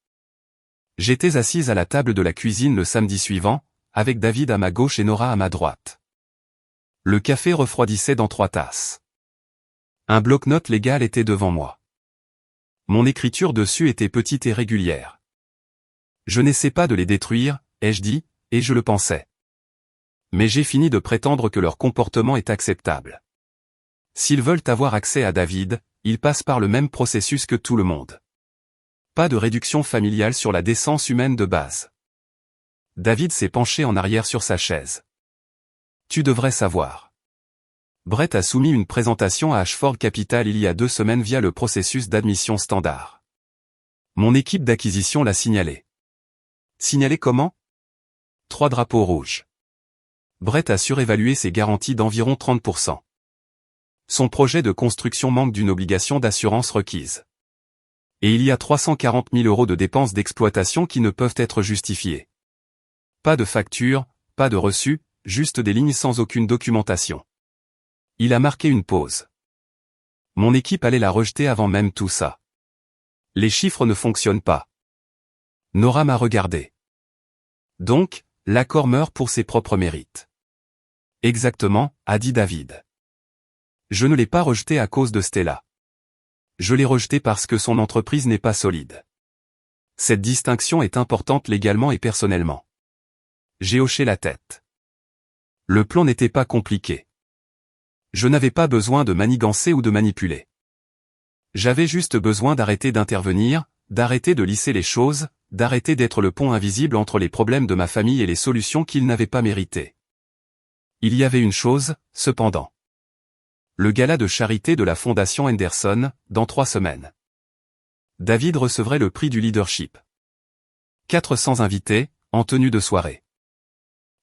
J'étais assise à la table de la cuisine le samedi suivant, avec David à ma gauche et Nora à ma droite. Le café refroidissait dans 3 tasses. Un bloc-notes légal était devant moi. Mon écriture dessus était petite et régulière. Je n'essaie pas de les détruire, ai-je dit, et je le pensais. Mais j'ai fini de prétendre que leur comportement est acceptable. S'ils veulent avoir accès à David, ils passent par le même processus que tout le monde. Pas de réduction familiale sur la décence humaine de base. David s'est penché en arrière sur sa chaise. Tu devrais savoir. Brett a soumis une présentation à Ashford Capital il y a 2 semaines via le processus d'admission standard. Mon équipe d'acquisition l'a signalé. Signalé comment? 3 drapeaux rouges. Brett a surévalué ses garanties d'environ 30%. Son projet de construction manque d'une obligation d'assurance requise. Et il y a 340 000 € de dépenses d'exploitation qui ne peuvent être justifiées. Pas de facture, pas de reçu, juste des lignes sans aucune documentation. Il a marqué une pause. Mon équipe allait la rejeter avant même tout ça. Les chiffres ne fonctionnent pas. Nora m'a regardé. Donc, l'accord meurt pour ses propres mérites. Exactement, a dit David. Je ne l'ai pas rejeté à cause de Stella. Je l'ai rejeté parce que son entreprise n'est pas solide. Cette distinction est importante légalement et personnellement. J'ai hoché la tête. Le plan n'était pas compliqué. Je n'avais pas besoin de manigancer ou de manipuler. J'avais juste besoin d'arrêter d'intervenir, d'arrêter de lisser les choses, d'arrêter d'être le pont invisible entre les problèmes de ma famille et les solutions qu'ils n'avaient pas méritées. Il y avait une chose, cependant. Le gala de charité de la Fondation Henderson, dans 3 semaines. David recevrait le prix du leadership. 400 invités, en tenue de soirée.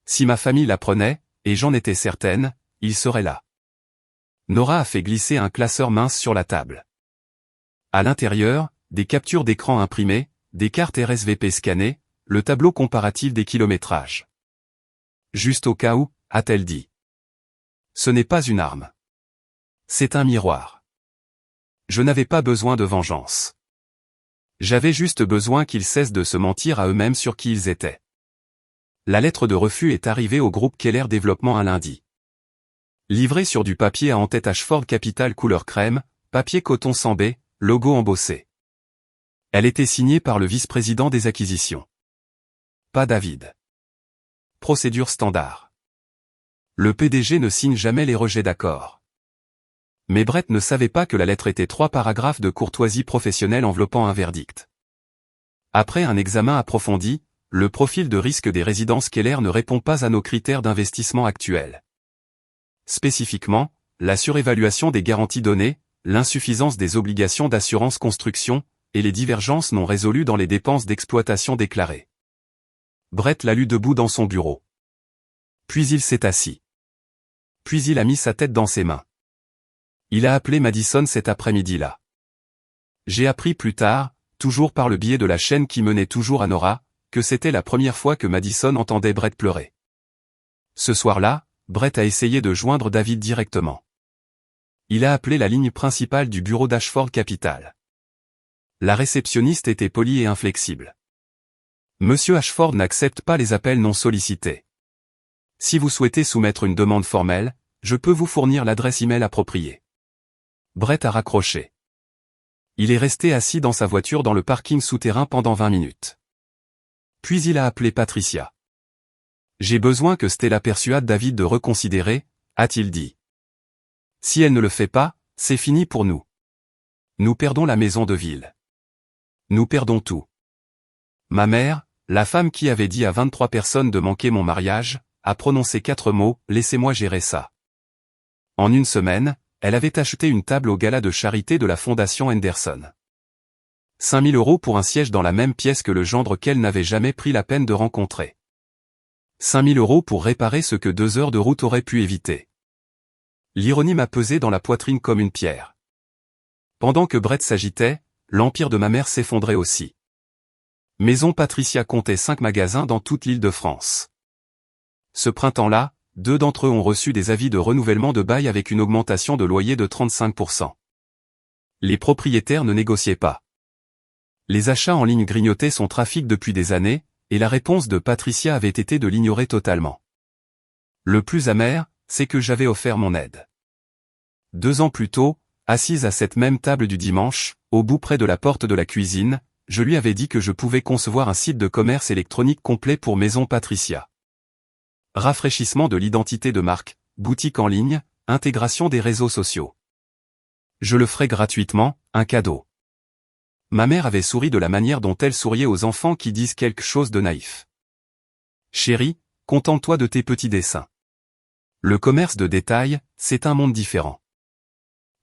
Si ma famille l'apprenait, et j'en étais certaine, il serait là. Nora a fait glisser un classeur mince sur la table. À l'intérieur, des captures d'écran imprimées, des cartes RSVP scannées, le tableau comparatif des kilométrages. Juste au cas où, a-t-elle dit. Ce n'est pas une arme. C'est un miroir. Je n'avais pas besoin de vengeance. J'avais juste besoin qu'ils cessent de se mentir à eux-mêmes sur qui ils étaient. La lettre de refus est arrivée au groupe Keller Développement un lundi. Livrée sur du papier à en-tête Ashford Capital couleur crème, papier coton sans baie, logo embossé. Elle était signée par le vice-président des acquisitions. Pas David. Procédure standard. Le PDG ne signe jamais les rejets d'accord. Mais Brett ne savait pas que la lettre était 3 paragraphes de courtoisie professionnelle enveloppant un verdict. Après un examen approfondi, le profil de risque des résidences Keller ne répond pas à nos critères d'investissement actuels. Spécifiquement, la surévaluation des garanties données, l'insuffisance des obligations d'assurance construction, et les divergences non résolues dans les dépenses d'exploitation déclarées. Brett l'a lu debout dans son bureau. Puis il s'est assis. Puis il a mis sa tête dans ses mains. Il a appelé Madison cet après-midi-là. J'ai appris plus tard, toujours par le biais de la chaîne qui menait toujours à Nora, que c'était la première fois que Madison entendait Brett pleurer. Ce soir-là, Brett a essayé de joindre David directement. Il a appelé la ligne principale du bureau d'Ashford Capital. La réceptionniste était polie et inflexible. Monsieur Ashford n'accepte pas les appels non sollicités. Si vous souhaitez soumettre une demande formelle, je peux vous fournir l'adresse email appropriée. Brett a raccroché. Il est resté assis dans sa voiture dans le parking souterrain pendant 20 minutes. Puis il a appelé Patricia. J'ai besoin que Stella persuade David de reconsidérer, a-t-il dit. Si elle ne le fait pas, c'est fini pour nous. Nous perdons la maison de ville. Nous perdons tout. Ma mère, la femme qui avait dit à 23 personnes de manquer mon mariage, a prononcé 4 mots, laissez-moi gérer ça. En une semaine, elle avait acheté une table au gala de charité de la Fondation Henderson. 5 000 € pour un siège dans la même pièce que le gendre qu'elle n'avait jamais pris la peine de rencontrer. 5 000 € pour réparer ce que 2 heures de route auraient pu éviter. L'ironie m'a pesé dans la poitrine comme une pierre. Pendant que Brett s'agitait, l'empire de ma mère s'effondrait aussi. Maison Patricia comptait 5 magasins dans toute l'Île-de-France. Ce printemps-là, 2 d'entre eux ont reçu des avis de renouvellement de bail avec une augmentation de loyer de 35%. Les propriétaires ne négociaient pas. Les achats en ligne grignotaient son trafic depuis des années, et la réponse de Patricia avait été de l'ignorer totalement. Le plus amer, c'est que j'avais offert mon aide. 2 ans plus tôt, assise à cette même table du dimanche, au bout près de la porte de la cuisine, je lui avais dit que je pouvais concevoir un site de commerce électronique complet pour Maison Patricia. Rafraîchissement de l'identité de marque, boutique en ligne, intégration des réseaux sociaux. Je le ferai gratuitement, un cadeau. Ma mère avait souri de la manière dont elle souriait aux enfants qui disent quelque chose de naïf. Chérie, contente-toi de tes petits dessins. Le commerce de détail, c'est un monde différent.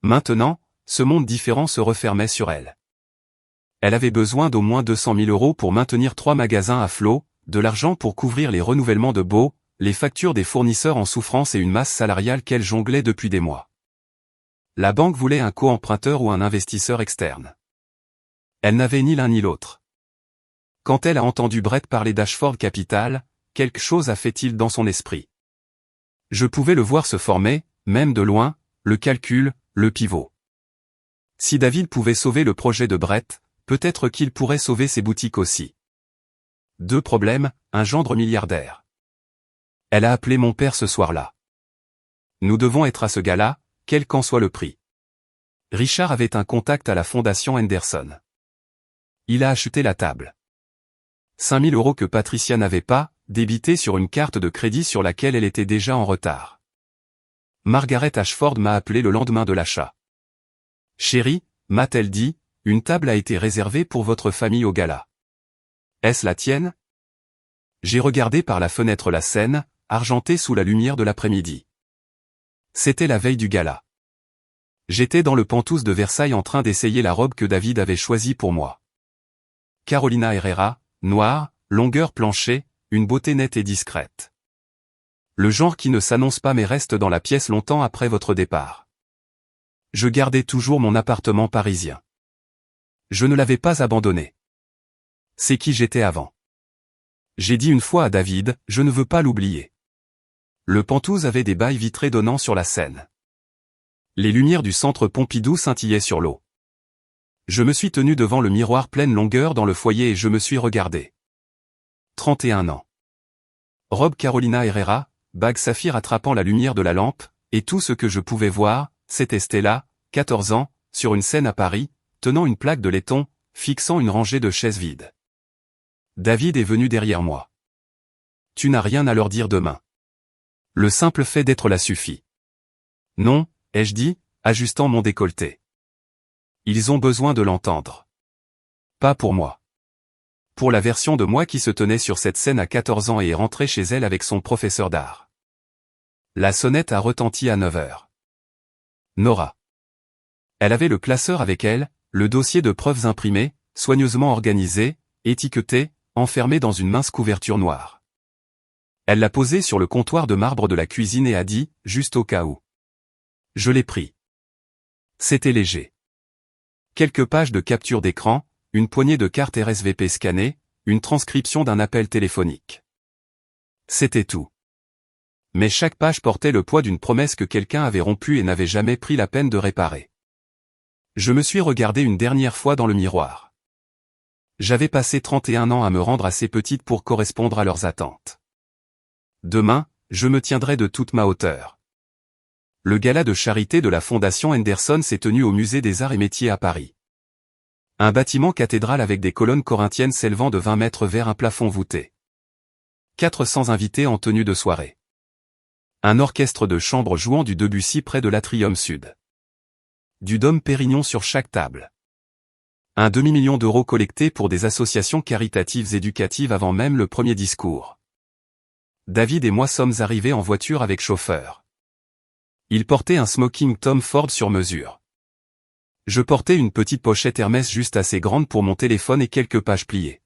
Maintenant, ce monde différent se refermait sur elle. Elle avait besoin d'au moins 200 000 € pour maintenir 3 magasins à flot, de l'argent pour couvrir les renouvellements de baux, les factures des fournisseurs en souffrance et une masse salariale qu'elle jonglait depuis des mois. La banque voulait un co-emprunteur ou un investisseur externe. Elle n'avait ni l'un ni l'autre. Quand elle a entendu Brett parler d'Ashford Capital, quelque chose a fait-il dans son esprit. Je pouvais le voir se former, même de loin, le calcul, le pivot. Si David pouvait sauver le projet de Brett, peut-être qu'il pourrait sauver ses boutiques aussi. 2 problèmes, un gendre milliardaire. Elle a appelé mon père ce soir-là. Nous devons être à ce gala, quel qu'en soit le prix. Richard avait un contact à la fondation Henderson. Il a acheté la table. 5 000 € que Patricia n'avait pas, débités sur une carte de crédit sur laquelle elle était déjà en retard. Margaret Ashford m'a appelé le lendemain de l'achat. Chérie, m'a-t-elle dit, une table a été réservée pour votre famille au gala. Est-ce la tienne? J'ai regardé par la fenêtre la scène, argentée sous la lumière de l'après-midi. C'était la veille du gala. J'étais dans le Penthouse de Versailles en train d'essayer la robe que David avait choisie pour moi. Carolina Herrera, noire, longueur plancher, une beauté nette et discrète. Le genre qui ne s'annonce pas mais reste dans la pièce longtemps après votre départ. Je gardais toujours mon appartement parisien. Je ne l'avais pas abandonné. C'est qui j'étais avant. J'ai dit une fois à David, je ne veux pas l'oublier. Le Penthouse avait des bails vitrés donnant sur la Seine. Les lumières du centre Pompidou scintillaient sur l'eau. Je me suis tenu devant le miroir pleine longueur dans le foyer et je me suis regardé. 31 ans. Robe Carolina Herrera, bague saphir attrapant la lumière de la lampe, et tout ce que je pouvais voir, c'était Stella, 14 ans, sur une scène à Paris, tenant une plaque de laiton, fixant une rangée de chaises vides. David est venu derrière moi. Tu n'as rien à leur dire demain. Le simple fait d'être là suffit. Non, ai-je dit, ajustant mon décolleté. Ils ont besoin de l'entendre. Pas pour moi. Pour la version de moi qui se tenait sur cette scène à 14 ans et est rentrée chez elle avec son professeur d'art. La sonnette a retenti à 9 heures. Nora. Elle avait le classeur avec elle, le dossier de preuves imprimé, soigneusement organisé, étiqueté, enfermé dans une mince couverture noire. Elle l'a posé sur le comptoir de marbre de la cuisine et a dit, juste au cas où. Je l'ai pris. C'était léger. Quelques pages de capture d'écran, une poignée de cartes RSVP scannées, une transcription d'un appel téléphonique. C'était tout. Mais chaque page portait le poids d'une promesse que quelqu'un avait rompue et n'avait jamais pris la peine de réparer. Je me suis regardé une dernière fois dans le miroir. J'avais passé 31 ans à me rendre assez petite pour correspondre à leurs attentes. Demain, je me tiendrai de toute ma hauteur. Le gala de charité de la Fondation Henderson s'est tenu au Musée des Arts et Métiers à Paris. Un bâtiment cathédral avec des colonnes corinthiennes s'élevant de 20 mètres vers un plafond voûté. 400 invités en tenue de soirée. Un orchestre de chambre jouant du Debussy près de l'Atrium Sud. Du Dom Pérignon sur chaque table. Un demi-million d'euros collectés pour des associations caritatives éducatives avant même le premier discours. David et moi sommes arrivés en voiture avec chauffeur. Il portait un smoking Tom Ford sur mesure. Je portais une petite pochette Hermès juste assez grande pour mon téléphone et quelques pages pliées.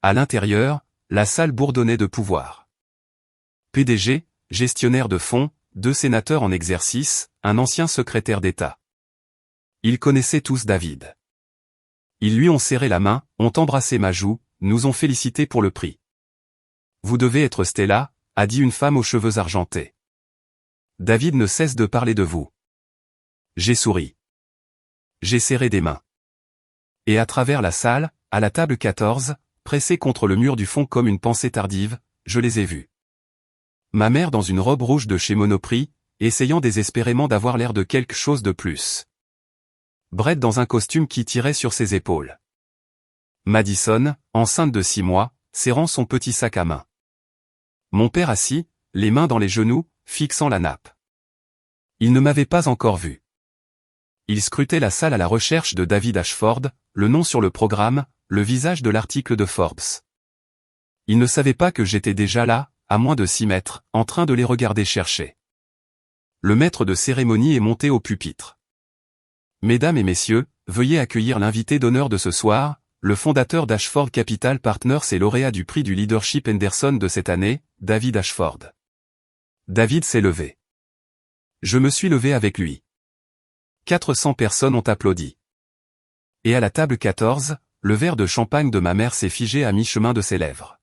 À l'intérieur, la salle bourdonnait de pouvoir. PDG, gestionnaire de fonds, 2 sénateurs en exercice, un ancien secrétaire d'État. Ils connaissaient tous David. Ils lui ont serré la main, ont embrassé ma joue, nous ont félicités pour le prix. Vous devez être Stella, a dit une femme aux cheveux argentés. David ne cesse de parler de vous. J'ai souri. J'ai serré des mains. Et à travers la salle, à la table 14, pressée contre le mur du fond comme une pensée tardive, je les ai vus. Ma mère dans une robe rouge de chez Monoprix, essayant désespérément d'avoir l'air de quelque chose de plus. Brett dans un costume qui tirait sur ses épaules. Madison, enceinte de 6 mois, serrant son petit sac à main. Mon père assis, les mains dans les genoux, fixant la nappe. Il ne m'avait pas encore vu. Il scrutait la salle à la recherche de David Ashford, le nom sur le programme, le visage de l'article de Forbes. Il ne savait pas que j'étais déjà là, à moins de 6 mètres, en train de les regarder chercher. Le maître de cérémonie est monté au pupitre. Mesdames et messieurs, veuillez accueillir l'invité d'honneur de ce soir, le fondateur d'Ashford Capital Partners et lauréat du prix du leadership Henderson de cette année, David Ashford. David s'est levé. Je me suis levé avec lui. 400 personnes ont applaudi. Et à la table 14, le verre de champagne de ma mère s'est figé à mi-chemin de ses lèvres.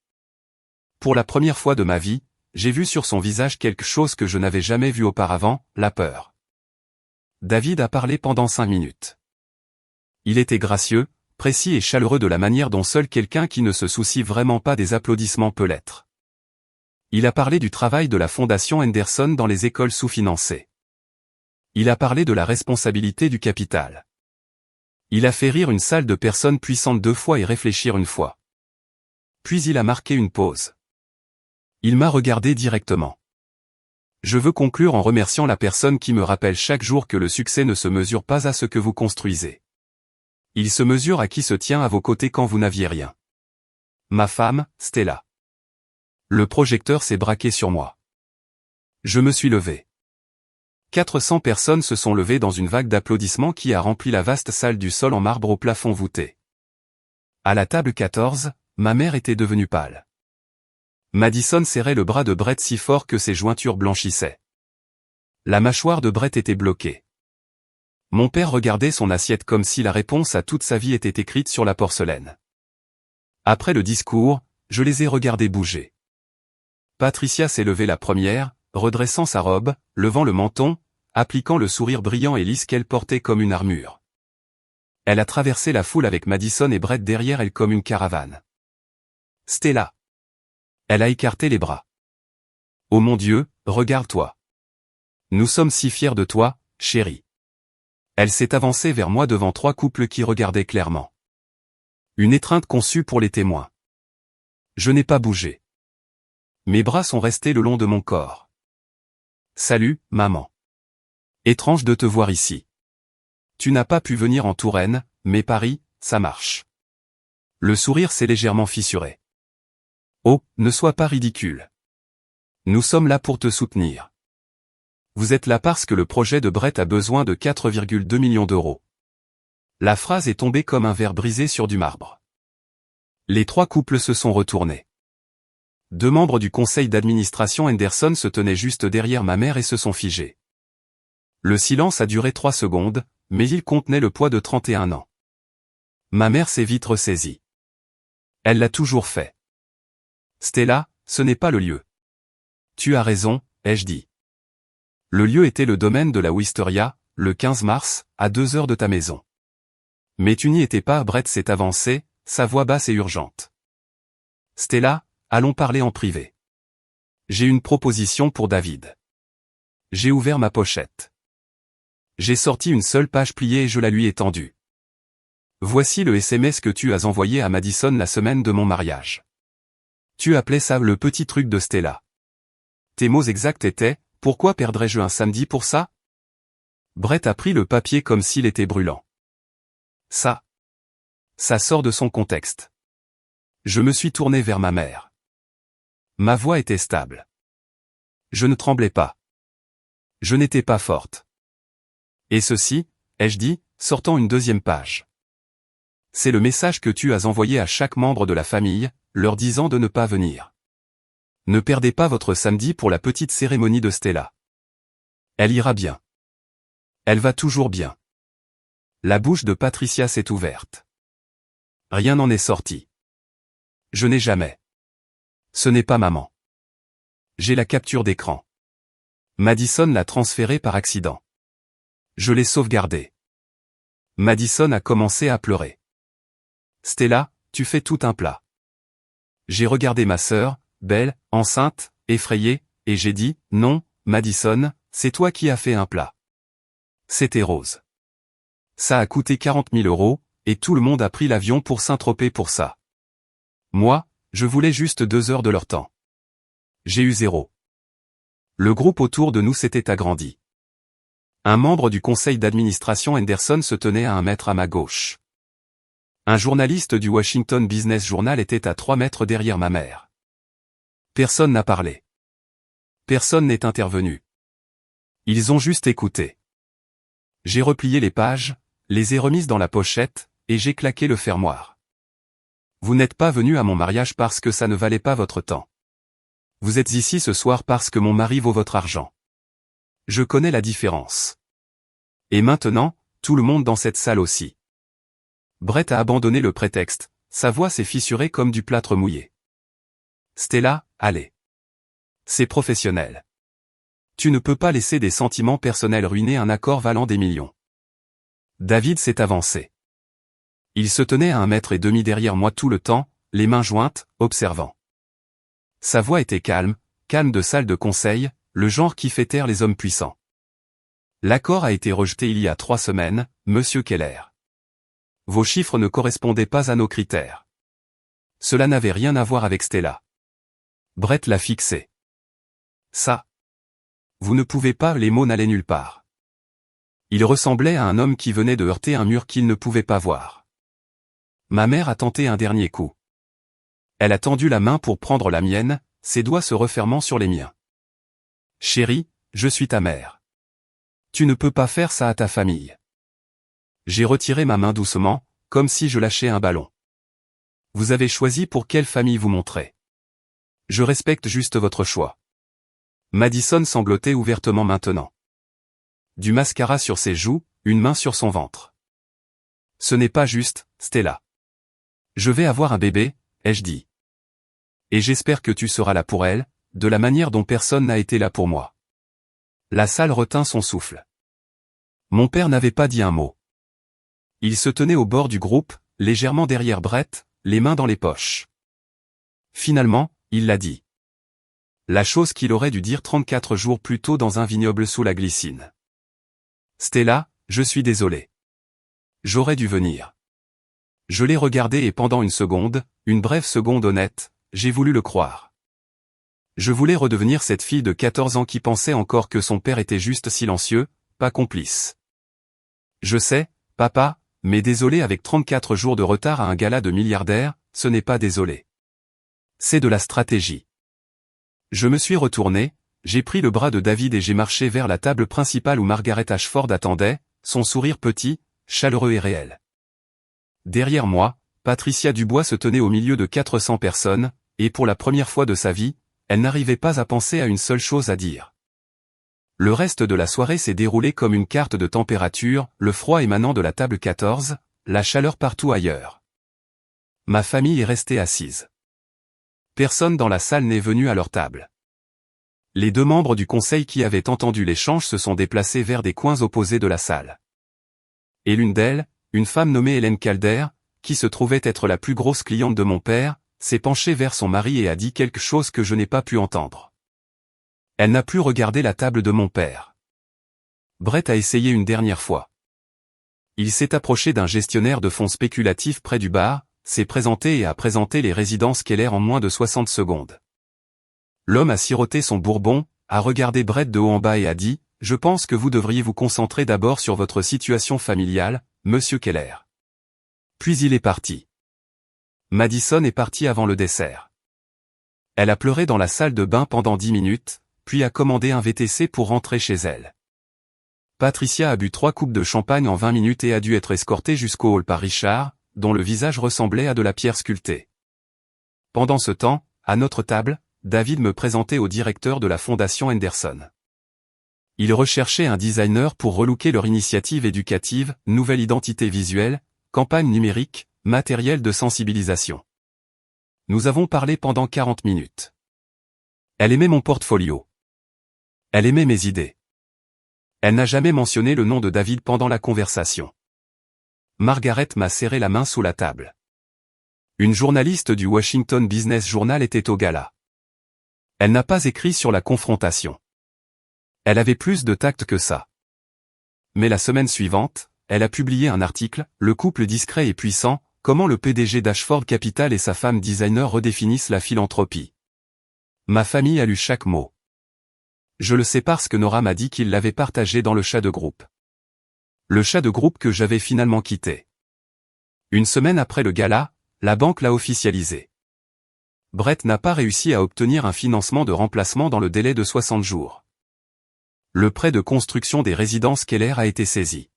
Pour la première fois de ma vie, j'ai vu sur son visage quelque chose que je n'avais jamais vu auparavant, la peur. David a parlé pendant 5 minutes. Il était gracieux, précis et chaleureux de la manière dont seul quelqu'un qui ne se soucie vraiment pas des applaudissements peut l'être. Il a parlé du travail de la Fondation Henderson dans les écoles sous-financées. Il a parlé de la responsabilité du capital. Il a fait rire une salle de personnes puissantes 2 fois et réfléchir 1 fois. Puis il a marqué une pause. Il m'a regardé directement. Je veux conclure en remerciant la personne qui me rappelle chaque jour que le succès ne se mesure pas à ce que vous construisez. Il se mesure à qui se tient à vos côtés quand vous n'aviez rien. Ma femme, Stella. Le projecteur s'est braqué sur moi. Je me suis levé. 400 personnes se sont levées dans une vague d'applaudissements qui a rempli la vaste salle du sol en marbre au plafond voûté. À la table 14, ma mère était devenue pâle. Madison serrait le bras de Brett si fort que ses jointures blanchissaient. La mâchoire de Brett était bloquée. Mon père regardait son assiette comme si la réponse à toute sa vie était écrite sur la porcelaine. Après le discours, je les ai regardés bouger. Patricia s'est levée la première, redressant sa robe, levant le menton, appliquant le sourire brillant et lisse qu'elle portait comme une armure. Elle a traversé la foule avec Madison et Brett derrière elle comme une caravane. Stella. Elle a écarté les bras. Oh mon Dieu, regarde-toi. Nous sommes si fiers de toi, chérie. Elle s'est avancée vers moi devant 3 couples qui regardaient clairement. Une étreinte conçue pour les témoins. Je n'ai pas bougé. Mes bras sont restés le long de mon corps. Salut, maman. Étrange de te voir ici. Tu n'as pas pu venir en Touraine, mais Paris, ça marche. Le sourire s'est légèrement fissuré. Oh, ne sois pas ridicule. Nous sommes là pour te soutenir. Vous êtes là parce que le projet de Brett a besoin de 4,2 millions d'euros. La phrase est tombée comme un verre brisé sur du marbre. Les 3 couples se sont retournés. 2 membres du conseil d'administration Henderson se tenaient juste derrière ma mère et se sont figés. Le silence a duré 3 secondes, mais il contenait le poids de 31 ans. Ma mère s'est vite ressaisie. Elle l'a toujours fait. Stella, ce n'est pas le lieu. Tu as raison, ai-je dit. Le lieu était le domaine de la Wisteria, le 15 mars, à 2 heures de ta maison. Mais tu n'y étais pas. Brett s'est avancé, sa voix basse et urgente. Stella, allons parler en privé. J'ai une proposition pour David. J'ai ouvert ma pochette. J'ai sorti une seule page pliée et je la lui ai tendue. Voici le SMS que tu as envoyé à Madison la semaine de mon mariage. Tu appelais ça le petit truc de Stella. Tes mots exacts étaient, pourquoi perdrais-je un samedi pour ça? Brett a pris le papier comme s'il était brûlant. Ça sort de son contexte. Je me suis tourné vers ma mère. Ma voix était stable. Je ne tremblais pas. Je n'étais pas forte. Et ceci, ai-je dit, sortant une 2e page. C'est le message que tu as envoyé à chaque membre de la famille, leur disant de ne pas venir. Ne perdez pas votre samedi pour la petite cérémonie de Stella. Elle ira bien. Elle va toujours bien. La bouche de Patricia s'est ouverte. Rien n'en est sorti. Je n'ai jamais. Ce n'est pas maman. J'ai la capture d'écran. Madison l'a transférée par accident. Je l'ai sauvegardée. Madison a commencé à pleurer. Stella, tu fais tout un plat. J'ai regardé ma sœur, belle, enceinte, effrayée, et j'ai dit, non, Madison, c'est toi qui as fait un plat. C'était rose. Ça a coûté 40 000 euros, et tout le monde a pris l'avion pour Saint-Tropez pour ça. Moi, je voulais juste 2 heures de leur temps. J'ai eu 0. Le groupe autour de nous s'était agrandi. Un membre du conseil d'administration Henderson se tenait à 1 mètre à ma gauche. Un journaliste du Washington Business Journal était à 3 mètres derrière ma mère. Personne n'a parlé. Personne n'est intervenu. Ils ont juste écouté. J'ai replié les pages, les ai remises dans la pochette, et j'ai claqué le fermoir. Vous n'êtes pas venu à mon mariage parce que ça ne valait pas votre temps. Vous êtes ici ce soir parce que mon mari vaut votre argent. Je connais la différence. Et maintenant, tout le monde dans cette salle aussi. Brett a abandonné le prétexte, sa voix s'est fissurée comme du plâtre mouillé. Stella, allez. C'est professionnel. Tu ne peux pas laisser des sentiments personnels ruiner un accord valant des millions. David s'est avancé. Il se tenait à 1,5 mètre derrière moi tout le temps, les mains jointes, observant. Sa voix était calme, calme de salle de conseil, le genre qui fait taire les hommes puissants. L'accord a été rejeté il y a 3 semaines, monsieur Keller. Vos chiffres ne correspondaient pas à nos critères. Cela n'avait rien à voir avec Stella. Brett l'a fixé. Ça. Vous ne pouvez pas, les mots n'allaient nulle part. Il ressemblait à un homme qui venait de heurter un mur qu'il ne pouvait pas voir. Ma mère a tenté un dernier coup. Elle a tendu la main pour prendre la mienne, ses doigts se refermant sur les miens. Chérie, je suis ta mère. Tu ne peux pas faire ça à ta famille. J'ai retiré ma main doucement, comme si je lâchais un ballon. Vous avez choisi pour quelle famille vous montrez. Je respecte juste votre choix. Madison sanglotait ouvertement maintenant. Du mascara sur ses joues, une main sur son ventre. Ce n'est pas juste, Stella. Je vais avoir un bébé, ai-je dit. Et j'espère que tu seras là pour elle, de la manière dont personne n'a été là pour moi. La salle retint son souffle. Mon père n'avait pas dit un mot. Il se tenait au bord du groupe, légèrement derrière Brett, les mains dans les poches. Finalement, il l'a dit. La chose qu'il aurait dû dire 34 jours plus tôt dans un vignoble sous la glycine. Stella, je suis désolé. J'aurais dû venir. Je l'ai regardé et pendant une seconde, une brève seconde honnête, j'ai voulu le croire. Je voulais redevenir cette fille de 14 ans qui pensait encore que son père était juste silencieux, pas complice. Je sais, papa, mais désolé avec 34 jours de retard à un gala de milliardaire, ce n'est pas désolé. C'est de la stratégie. Je me suis retourné, j'ai pris le bras de David et j'ai marché vers la table principale où Margaret Ashford attendait, son sourire petit, chaleureux et réel. Derrière moi, Patricia Dubois se tenait au milieu de 400 personnes, et pour la première fois de sa vie, elle n'arrivait pas à penser à une seule chose à dire. Le reste de la soirée s'est déroulé comme une carte de température, le froid émanant de la table 14, la chaleur partout ailleurs. Ma famille est restée assise. Personne dans la salle n'est venu à leur table. Les 2 membres du conseil qui avaient entendu l'échange se sont déplacés vers des coins opposés de la salle. Et l'une d'elles, une femme nommée Hélène Calder, qui se trouvait être la plus grosse cliente de mon père, s'est penchée vers son mari et a dit quelque chose que je n'ai pas pu entendre. Elle n'a plus regardé la table de mon père. Brett a essayé une dernière fois. Il s'est approché d'un gestionnaire de fonds spéculatifs près du bar, s'est présenté et a présenté les résidences Keller en moins de 60 secondes. L'homme a siroté son bourbon, a regardé Brett de haut en bas et a dit « Je pense que vous devriez vous concentrer d'abord sur votre situation familiale, monsieur Keller. » Puis il est parti. Madison est partie avant le dessert. Elle a pleuré dans la salle de bain pendant 10 minutes, puis a commandé un VTC pour rentrer chez elle. Patricia a bu 3 coupes de champagne en 20 minutes et a dû être escortée jusqu'au hall par Richard, dont le visage ressemblait à de la pierre sculptée. Pendant ce temps, à notre table, David me présentait au directeur de la fondation Henderson. Il recherchait un designer pour relooker leur initiative éducative, nouvelle identité visuelle, campagne numérique, matériel de sensibilisation. Nous avons parlé pendant 40 minutes. Elle aimait mon portfolio. Elle aimait mes idées. Elle n'a jamais mentionné le nom de David pendant la conversation. Margaret m'a serré la main sous la table. Une journaliste du Washington Business Journal était au gala. Elle n'a pas écrit sur la confrontation. Elle avait plus de tact que ça. Mais la semaine suivante, elle a publié un article, Le couple discret et puissant, comment le PDG d'Ashford Capital et sa femme designer redéfinissent la philanthropie. Ma famille a lu chaque mot. Je le sais parce que Nora m'a dit qu'il l'avait partagé dans le chat de groupe. Le chat de groupe que j'avais finalement quitté. Une semaine après le gala, la banque l'a officialisé. Brett n'a pas réussi à obtenir un financement de remplacement dans le délai de 60 jours. Le prêt de construction des résidences Keller a été saisi.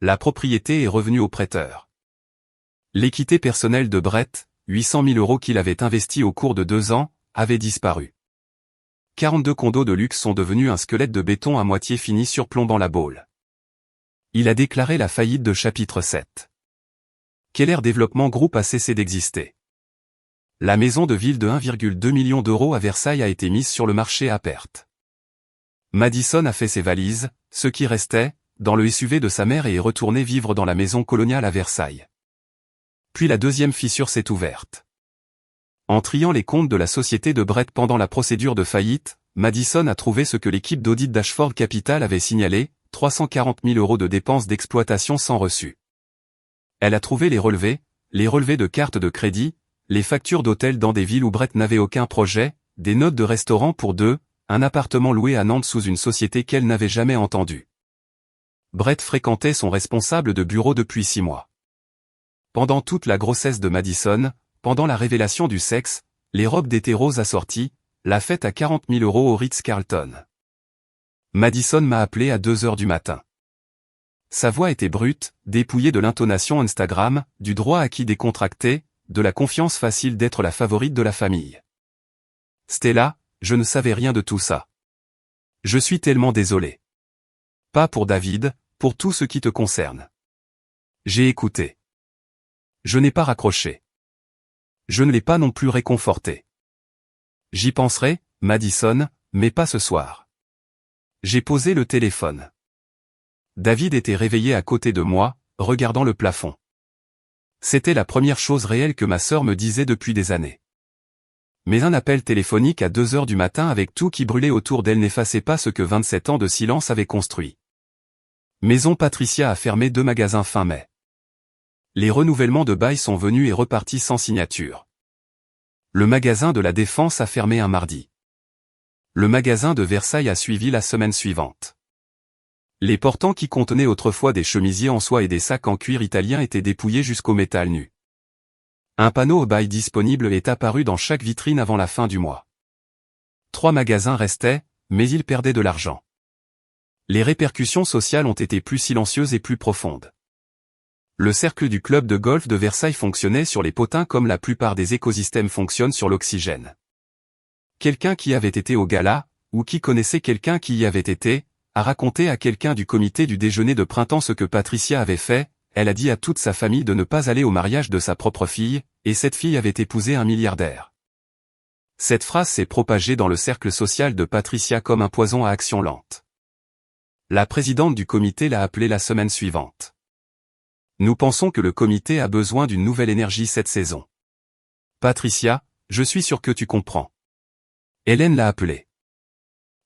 La propriété est revenue au prêteur. L'équité personnelle de Brett, 800 000 € qu'il avait investi au cours de 2 ans, avait disparu. 42 condos de luxe sont devenus un squelette de béton à moitié fini surplombant la Baule. Il a déclaré la faillite de chapitre 7. Keller Développement Group a cessé d'exister. La maison de ville de 1,2 million d'euros à Versailles a été mise sur le marché à perte. Madison a fait ses valises, ce qui restait, dans le SUV de sa mère et est retourné vivre dans la maison coloniale à Versailles. Puis la deuxième fissure s'est ouverte. En triant les comptes de la société de Brett pendant la procédure de faillite, Madison a trouvé ce que l'équipe d'audit d'Ashford Capital avait signalé, 340 000 € de dépenses d'exploitation sans reçu. Elle a trouvé les relevés de cartes de crédit, les factures d'hôtel dans des villes où Brett n'avait aucun projet, des notes de restaurant pour deux, un appartement loué à Nantes sous une société qu'elle n'avait jamais entendue. Brett fréquentait son responsable de bureau depuis 6 mois. Pendant toute la grossesse de Madison, pendant la révélation du sexe, les robes d'été roses assorties, la fête à 40 000 € au Ritz-Carlton. Madison m'a appelé à 2 heures du matin. Sa voix était brute, dépouillée de l'intonation Instagram, du droit acquis décontracté, de la confiance facile d'être la favorite de la famille. Stella, je ne savais rien de tout ça. Je suis tellement désolé. Pas pour David, pour tout ce qui te concerne. J'ai écouté. Je n'ai pas raccroché. Je ne l'ai pas non plus réconforté. J'y penserai, Madison, mais pas ce soir. J'ai posé le téléphone. David était réveillé à côté de moi, regardant le plafond. C'était la première chose réelle que ma sœur me disait depuis des années. Mais un appel téléphonique à 2 heures du matin avec tout qui brûlait autour d'elle n'effaçait pas ce que 27 ans de silence avaient construit. Maison Patricia a fermé 2 magasins fin mai. Les renouvellements de bail sont venus et repartis sans signature. Le magasin de la Défense a fermé un mardi. Le magasin de Versailles a suivi la semaine suivante. Les portants qui contenaient autrefois des chemisiers en soie et des sacs en cuir italien étaient dépouillés jusqu'au métal nu. Un panneau au bail disponible est apparu dans chaque vitrine avant la fin du mois. 3 magasins restaient, mais ils perdaient de l'argent. Les répercussions sociales ont été plus silencieuses et plus profondes. Le cercle du club de golf de Versailles fonctionnait sur les potins comme la plupart des écosystèmes fonctionnent sur l'oxygène. Quelqu'un qui avait été au gala, ou qui connaissait quelqu'un qui y avait été, a raconté à quelqu'un du comité du déjeuner de printemps ce que Patricia avait fait. Elle a dit à toute sa famille de ne pas aller au mariage de sa propre fille, et cette fille avait épousé un milliardaire. Cette phrase s'est propagée dans le cercle social de Patricia comme un poison à action lente. La présidente du comité l'a appelée la semaine suivante. Nous pensons que le comité a besoin d'une nouvelle énergie cette saison. Patricia, je suis sûr que tu comprends. Hélène l'a appelée.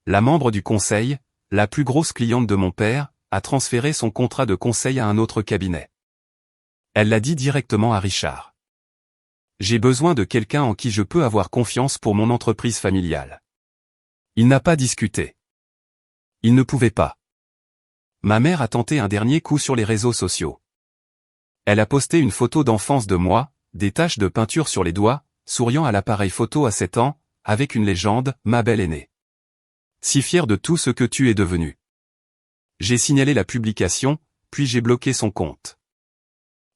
La membre du conseil, la plus grosse cliente de mon père, a transféré son contrat de conseil à un autre cabinet. Elle l'a dit directement à Richard. J'ai besoin de quelqu'un en qui je peux avoir confiance pour mon entreprise familiale. Il n'a pas discuté. Il ne pouvait pas. Ma mère a tenté un dernier coup sur les réseaux sociaux. Elle a posté une photo d'enfance de moi, des taches de peinture sur les doigts, souriant à l'appareil photo à 7 ans, avec une légende, ma belle aînée. Si fière de tout ce que tu es devenu. J'ai signalé la publication, puis j'ai bloqué son compte.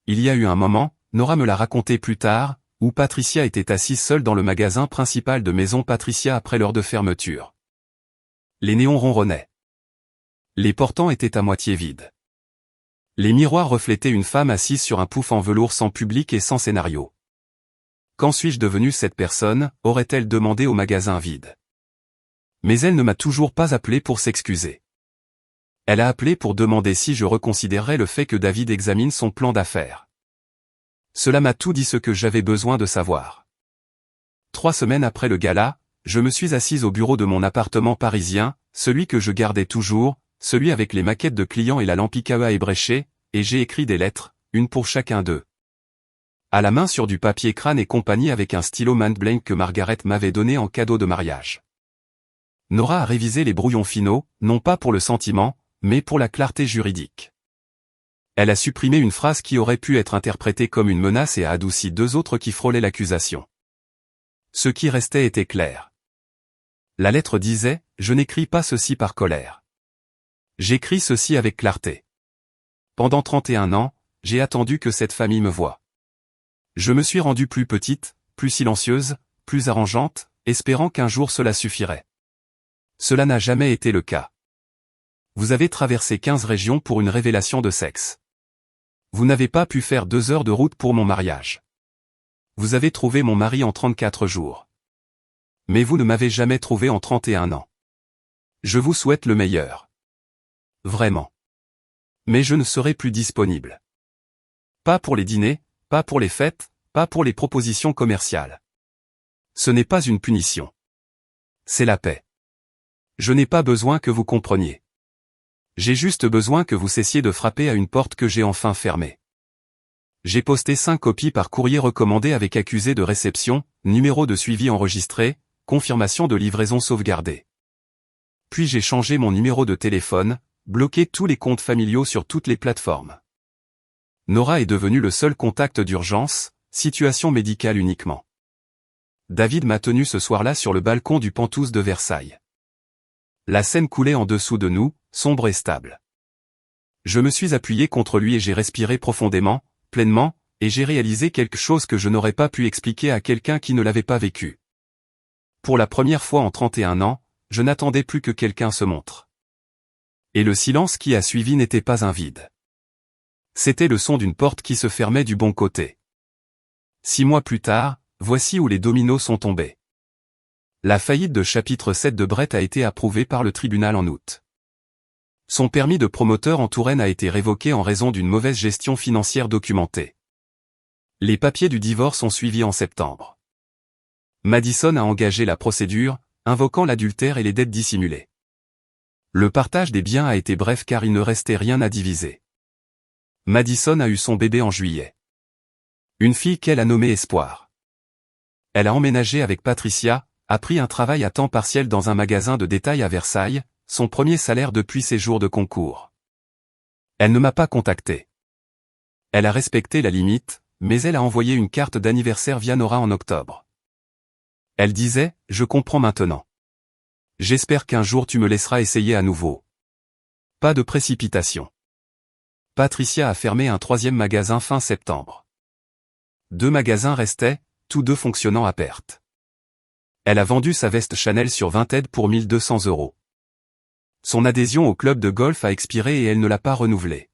Il y a eu un moment, Nora me l'a raconté plus tard, où Patricia était assise seule dans le magasin principal de Maison Patricia après l'heure de fermeture. Les néons ronronnaient. Les portants étaient à moitié vides. Les miroirs reflétaient une femme assise sur un pouf en velours sans public et sans scénario. Quand suis-je devenue cette personne, aurait-elle demandé au magasin vide. Mais elle ne m'a toujours pas appelé pour s'excuser. Elle a appelé pour demander si je reconsidérerais le fait que David examine son plan d'affaires. Cela m'a tout dit ce que j'avais besoin de savoir. 3 semaines après le gala, je me suis assise au bureau de mon appartement parisien, celui que je gardais toujours, celui avec les maquettes de clients et la lampe IKEA ébréchée, et j'ai écrit des lettres, une pour chacun d'eux. À la main sur du papier Crane et compagnie avec un stylo Montblanc que Margaret m'avait donné en cadeau de mariage. Nora a révisé les brouillons finaux, non pas pour le sentiment, mais pour la clarté juridique. Elle a supprimé une phrase qui aurait pu être interprétée comme une menace et a adouci 2 autres qui frôlaient l'accusation. Ce qui restait était clair. La lettre disait « Je n'écris pas ceci par colère. J'écris ceci avec clarté. Pendant 31 ans, j'ai attendu que cette famille me voie. Je me suis rendue plus petite, plus silencieuse, plus arrangeante, espérant qu'un jour cela suffirait. Cela n'a jamais été le cas. Vous avez traversé 15 régions pour une révélation de sexe. Vous n'avez pas pu faire 2 heures de route pour mon mariage. Vous avez trouvé mon mari en 34 jours. Mais vous ne m'avez jamais trouvé en 31 ans. Je vous souhaite le meilleur. Vraiment. Mais je ne serai plus disponible. Pas pour les dîners, pas pour les fêtes, pas pour les propositions commerciales. Ce n'est pas une punition. C'est la paix. Je n'ai pas besoin que vous compreniez. J'ai juste besoin que vous cessiez de frapper à une porte que j'ai enfin fermée. J'ai posté 5 copies par courrier recommandé avec accusé de réception, numéro de suivi enregistré, confirmation de livraison sauvegardée. Puis j'ai changé mon numéro de téléphone, bloqué tous les comptes familiaux sur toutes les plateformes. Nora est devenue le seul contact d'urgence, situation médicale uniquement. David m'a tenu ce soir-là sur le balcon du Penthouse de Versailles. La Seine coulait en dessous de nous, sombre et stable. Je me suis appuyé contre lui et j'ai respiré profondément, pleinement, et j'ai réalisé quelque chose que je n'aurais pas pu expliquer à quelqu'un qui ne l'avait pas vécu. Pour la première fois en 31 ans, je n'attendais plus que quelqu'un se montre. Et le silence qui a suivi n'était pas un vide. C'était le son d'une porte qui se fermait du bon côté. 6 mois plus tard, voici où les dominos sont tombés. La faillite de chapitre 7 de Brett a été approuvée par le tribunal en août. Son permis de promoteur en Touraine a été révoqué en raison d'une mauvaise gestion financière documentée. Les papiers du divorce ont suivi en septembre. Madison a engagé la procédure, invoquant l'adultère et les dettes dissimulées. Le partage des biens a été bref car il ne restait rien à diviser. Madison a eu son bébé en juillet. Une fille qu'elle a nommée Espoir. Elle a emménagé avec Patricia, a pris un travail à temps partiel dans un magasin de détail à Versailles, son premier salaire depuis ses jours de concours. Elle ne m'a pas contacté. Elle a respecté la limite, mais elle a envoyé une carte d'anniversaire via Nora en octobre. Elle disait, « Je comprends maintenant. J'espère qu'un jour tu me laisseras essayer à nouveau. » Pas de précipitation. Patricia a fermé un 3e magasin fin septembre. 2 magasins restaient, tous 2 fonctionnant à perte. Elle a vendu sa veste Chanel sur Vinted pour 1 200 €. Son adhésion au club de golf a expiré et elle ne l'a pas renouvelée.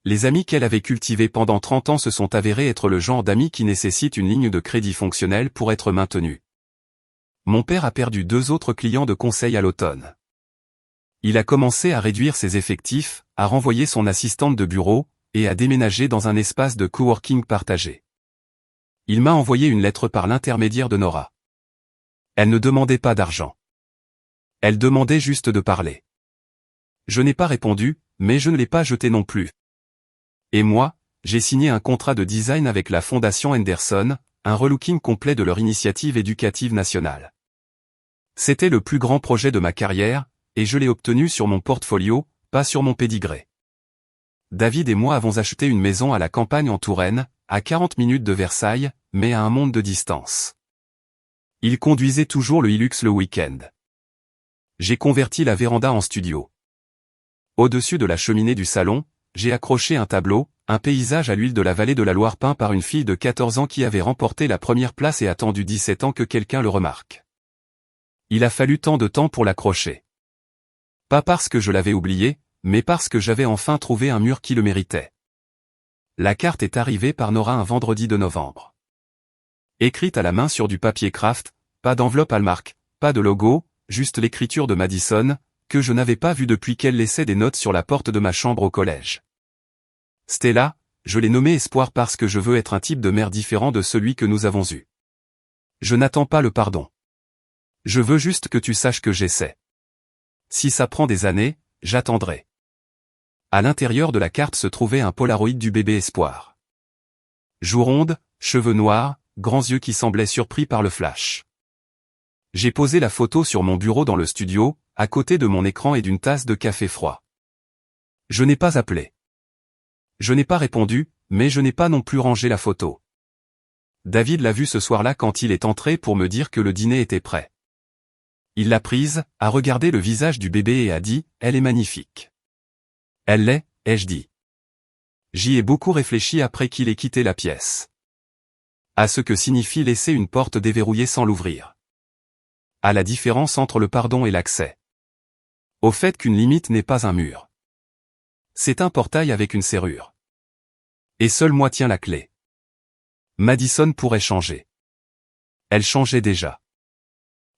Les amis qu'elle avait cultivés pendant 30 ans se sont avérés être le genre d'amis qui nécessitent une ligne de crédit fonctionnelle pour être maintenus. Mon père a perdu 2 autres clients de conseil à l'automne. Il a commencé à réduire ses effectifs, à renvoyer son assistante de bureau, et à déménager dans un espace de coworking partagé. Il m'a envoyé une lettre par l'intermédiaire de Nora. Elle ne demandait pas d'argent. Elle demandait juste de parler. Je n'ai pas répondu, mais je ne l'ai pas jeté non plus. Et moi, j'ai signé un contrat de design avec la Fondation Henderson, un relooking complet de leur initiative éducative nationale. C'était le plus grand projet de ma carrière, et je l'ai obtenu sur mon portfolio, pas sur mon pédigré. David et moi avons acheté une maison à la campagne en Touraine, à 40 minutes de Versailles, mais à un monde de distance. Il conduisait toujours le Hilux le week-end. J'ai converti la véranda en studio. Au-dessus de la cheminée du salon, j'ai accroché un tableau, un paysage à l'huile de la vallée de la Loire peint par une fille de 14 ans qui avait remporté la première place et attendu 17 ans que quelqu'un le remarque. Il a fallu tant de temps pour l'accrocher. Pas parce que je l'avais oublié, mais parce que j'avais enfin trouvé un mur qui le méritait. La carte est arrivée par Nora un vendredi de novembre. Écrite à la main sur du papier craft, pas d'enveloppe Hallmark, pas de logo, juste l'écriture de Madison, que je n'avais pas vue depuis qu'elle laissait des notes sur la porte de ma chambre au collège. Stella, je l'ai nommée Espoir parce que je veux être un type de mère différent de celui que nous avons eu. Je n'attends pas le pardon. Je veux juste que tu saches que j'essaie. Si ça prend des années, j'attendrai. À l'intérieur de la carte se trouvait un polaroid du bébé Espoir. Joues rondes, cheveux noirs, grands yeux qui semblaient surpris par le flash. J'ai posé la photo sur mon bureau dans le studio, à côté de mon écran et d'une tasse de café froid. Je n'ai pas appelé. Je n'ai pas répondu, mais je n'ai pas non plus rangé la photo. David l'a vue ce soir-là quand il est entré pour me dire que le dîner était prêt. Il l'a prise, a regardé le visage du bébé et a dit « Elle est magnifique ». Elle l'est, ai-je dit. J'y ai beaucoup réfléchi après qu'il ait quitté la pièce. À ce que signifie laisser une porte déverrouillée sans l'ouvrir. À la différence entre le pardon et l'accès. Au fait qu'une limite n'est pas un mur. C'est un portail avec une serrure. Et seul moi tiens la clé. Madison pourrait changer. Elle changeait déjà.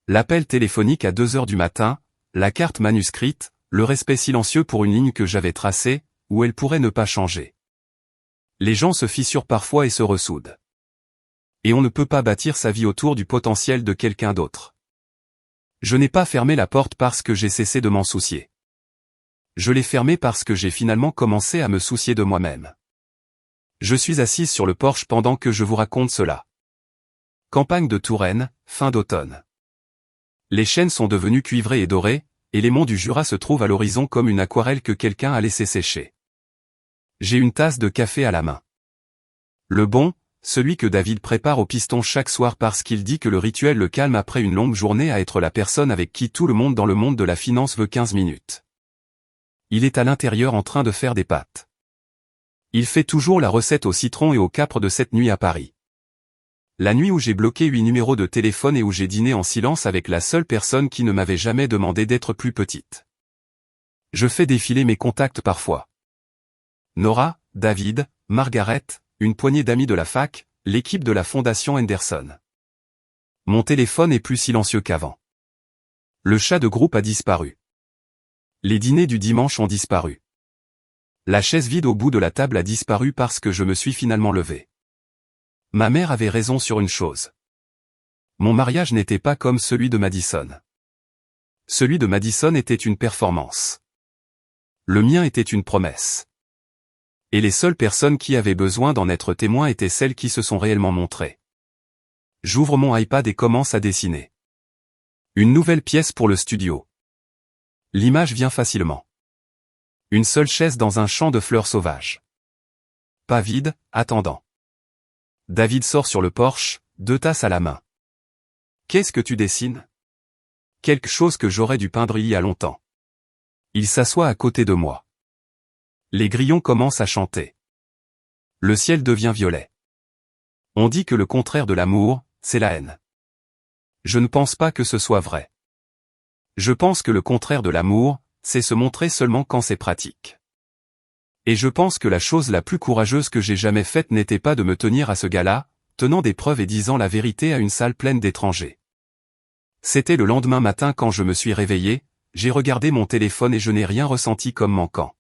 L'appel téléphonique à 2 heures du matin, la carte manuscrite, le respect silencieux pour une ligne que j'avais tracée, où elle pourrait ne pas changer. Les gens se fissurent parfois et se ressoudent. Et on ne peut pas bâtir sa vie autour du potentiel de quelqu'un d'autre. Je n'ai pas fermé la porte parce que j'ai cessé de m'en soucier. Je l'ai fermée parce que j'ai finalement commencé à me soucier de moi-même. Je suis assise sur le porche pendant que je vous raconte cela. Campagne de Touraine, fin d'automne. Les chênes sont devenus cuivrés et dorés, et les monts du Jura se trouvent à l'horizon comme une aquarelle que quelqu'un a laissé sécher. J'ai une tasse de café à la main. Le bon, celui que David prépare au piston chaque soir parce qu'il dit que le rituel le calme après une longue journée à être la personne avec qui tout le monde dans le monde de la finance veut 15 minutes. Il est à l'intérieur en train de faire des pâtes. Il fait toujours la recette au citron et au capre de cette nuit à Paris. La nuit où j'ai bloqué 8 numéros de téléphone et où j'ai dîné en silence avec la seule personne qui ne m'avait jamais demandé d'être plus petite. Je fais défiler mes contacts parfois. Nora, David, Margaret, une poignée d'amis de la fac, l'équipe de la Fondation Henderson. Mon téléphone est plus silencieux qu'avant. Le chat de groupe a disparu. Les dîners du dimanche ont disparu. La chaise vide au bout de la table a disparu parce que je me suis finalement levé. Ma mère avait raison sur une chose. Mon mariage n'était pas comme celui de Madison. Celui de Madison était une performance. Le mien était une promesse. Et les seules personnes qui avaient besoin d'en être témoins étaient celles qui se sont réellement montrées. J'ouvre mon iPad et commence à dessiner. Une nouvelle pièce pour le studio. L'image vient facilement. Une seule chaise dans un champ de fleurs sauvages. Pas vide, attendant. David sort sur le porche, 2 tasses à la main. Qu'est-ce que tu dessines? Quelque chose que j'aurais dû peindre il y a longtemps. Il s'assoit à côté de moi. Les grillons commencent à chanter. Le ciel devient violet. On dit que le contraire de l'amour, c'est la haine. Je ne pense pas que ce soit vrai. Je pense que le contraire de l'amour, c'est se montrer seulement quand c'est pratique. Et je pense que la chose la plus courageuse que j'ai jamais faite n'était pas de me tenir à ce gala, tenant des preuves et disant la vérité à une salle pleine d'étrangers. C'était le lendemain matin quand je me suis réveillé, j'ai regardé mon téléphone et je n'ai rien ressenti comme manquant.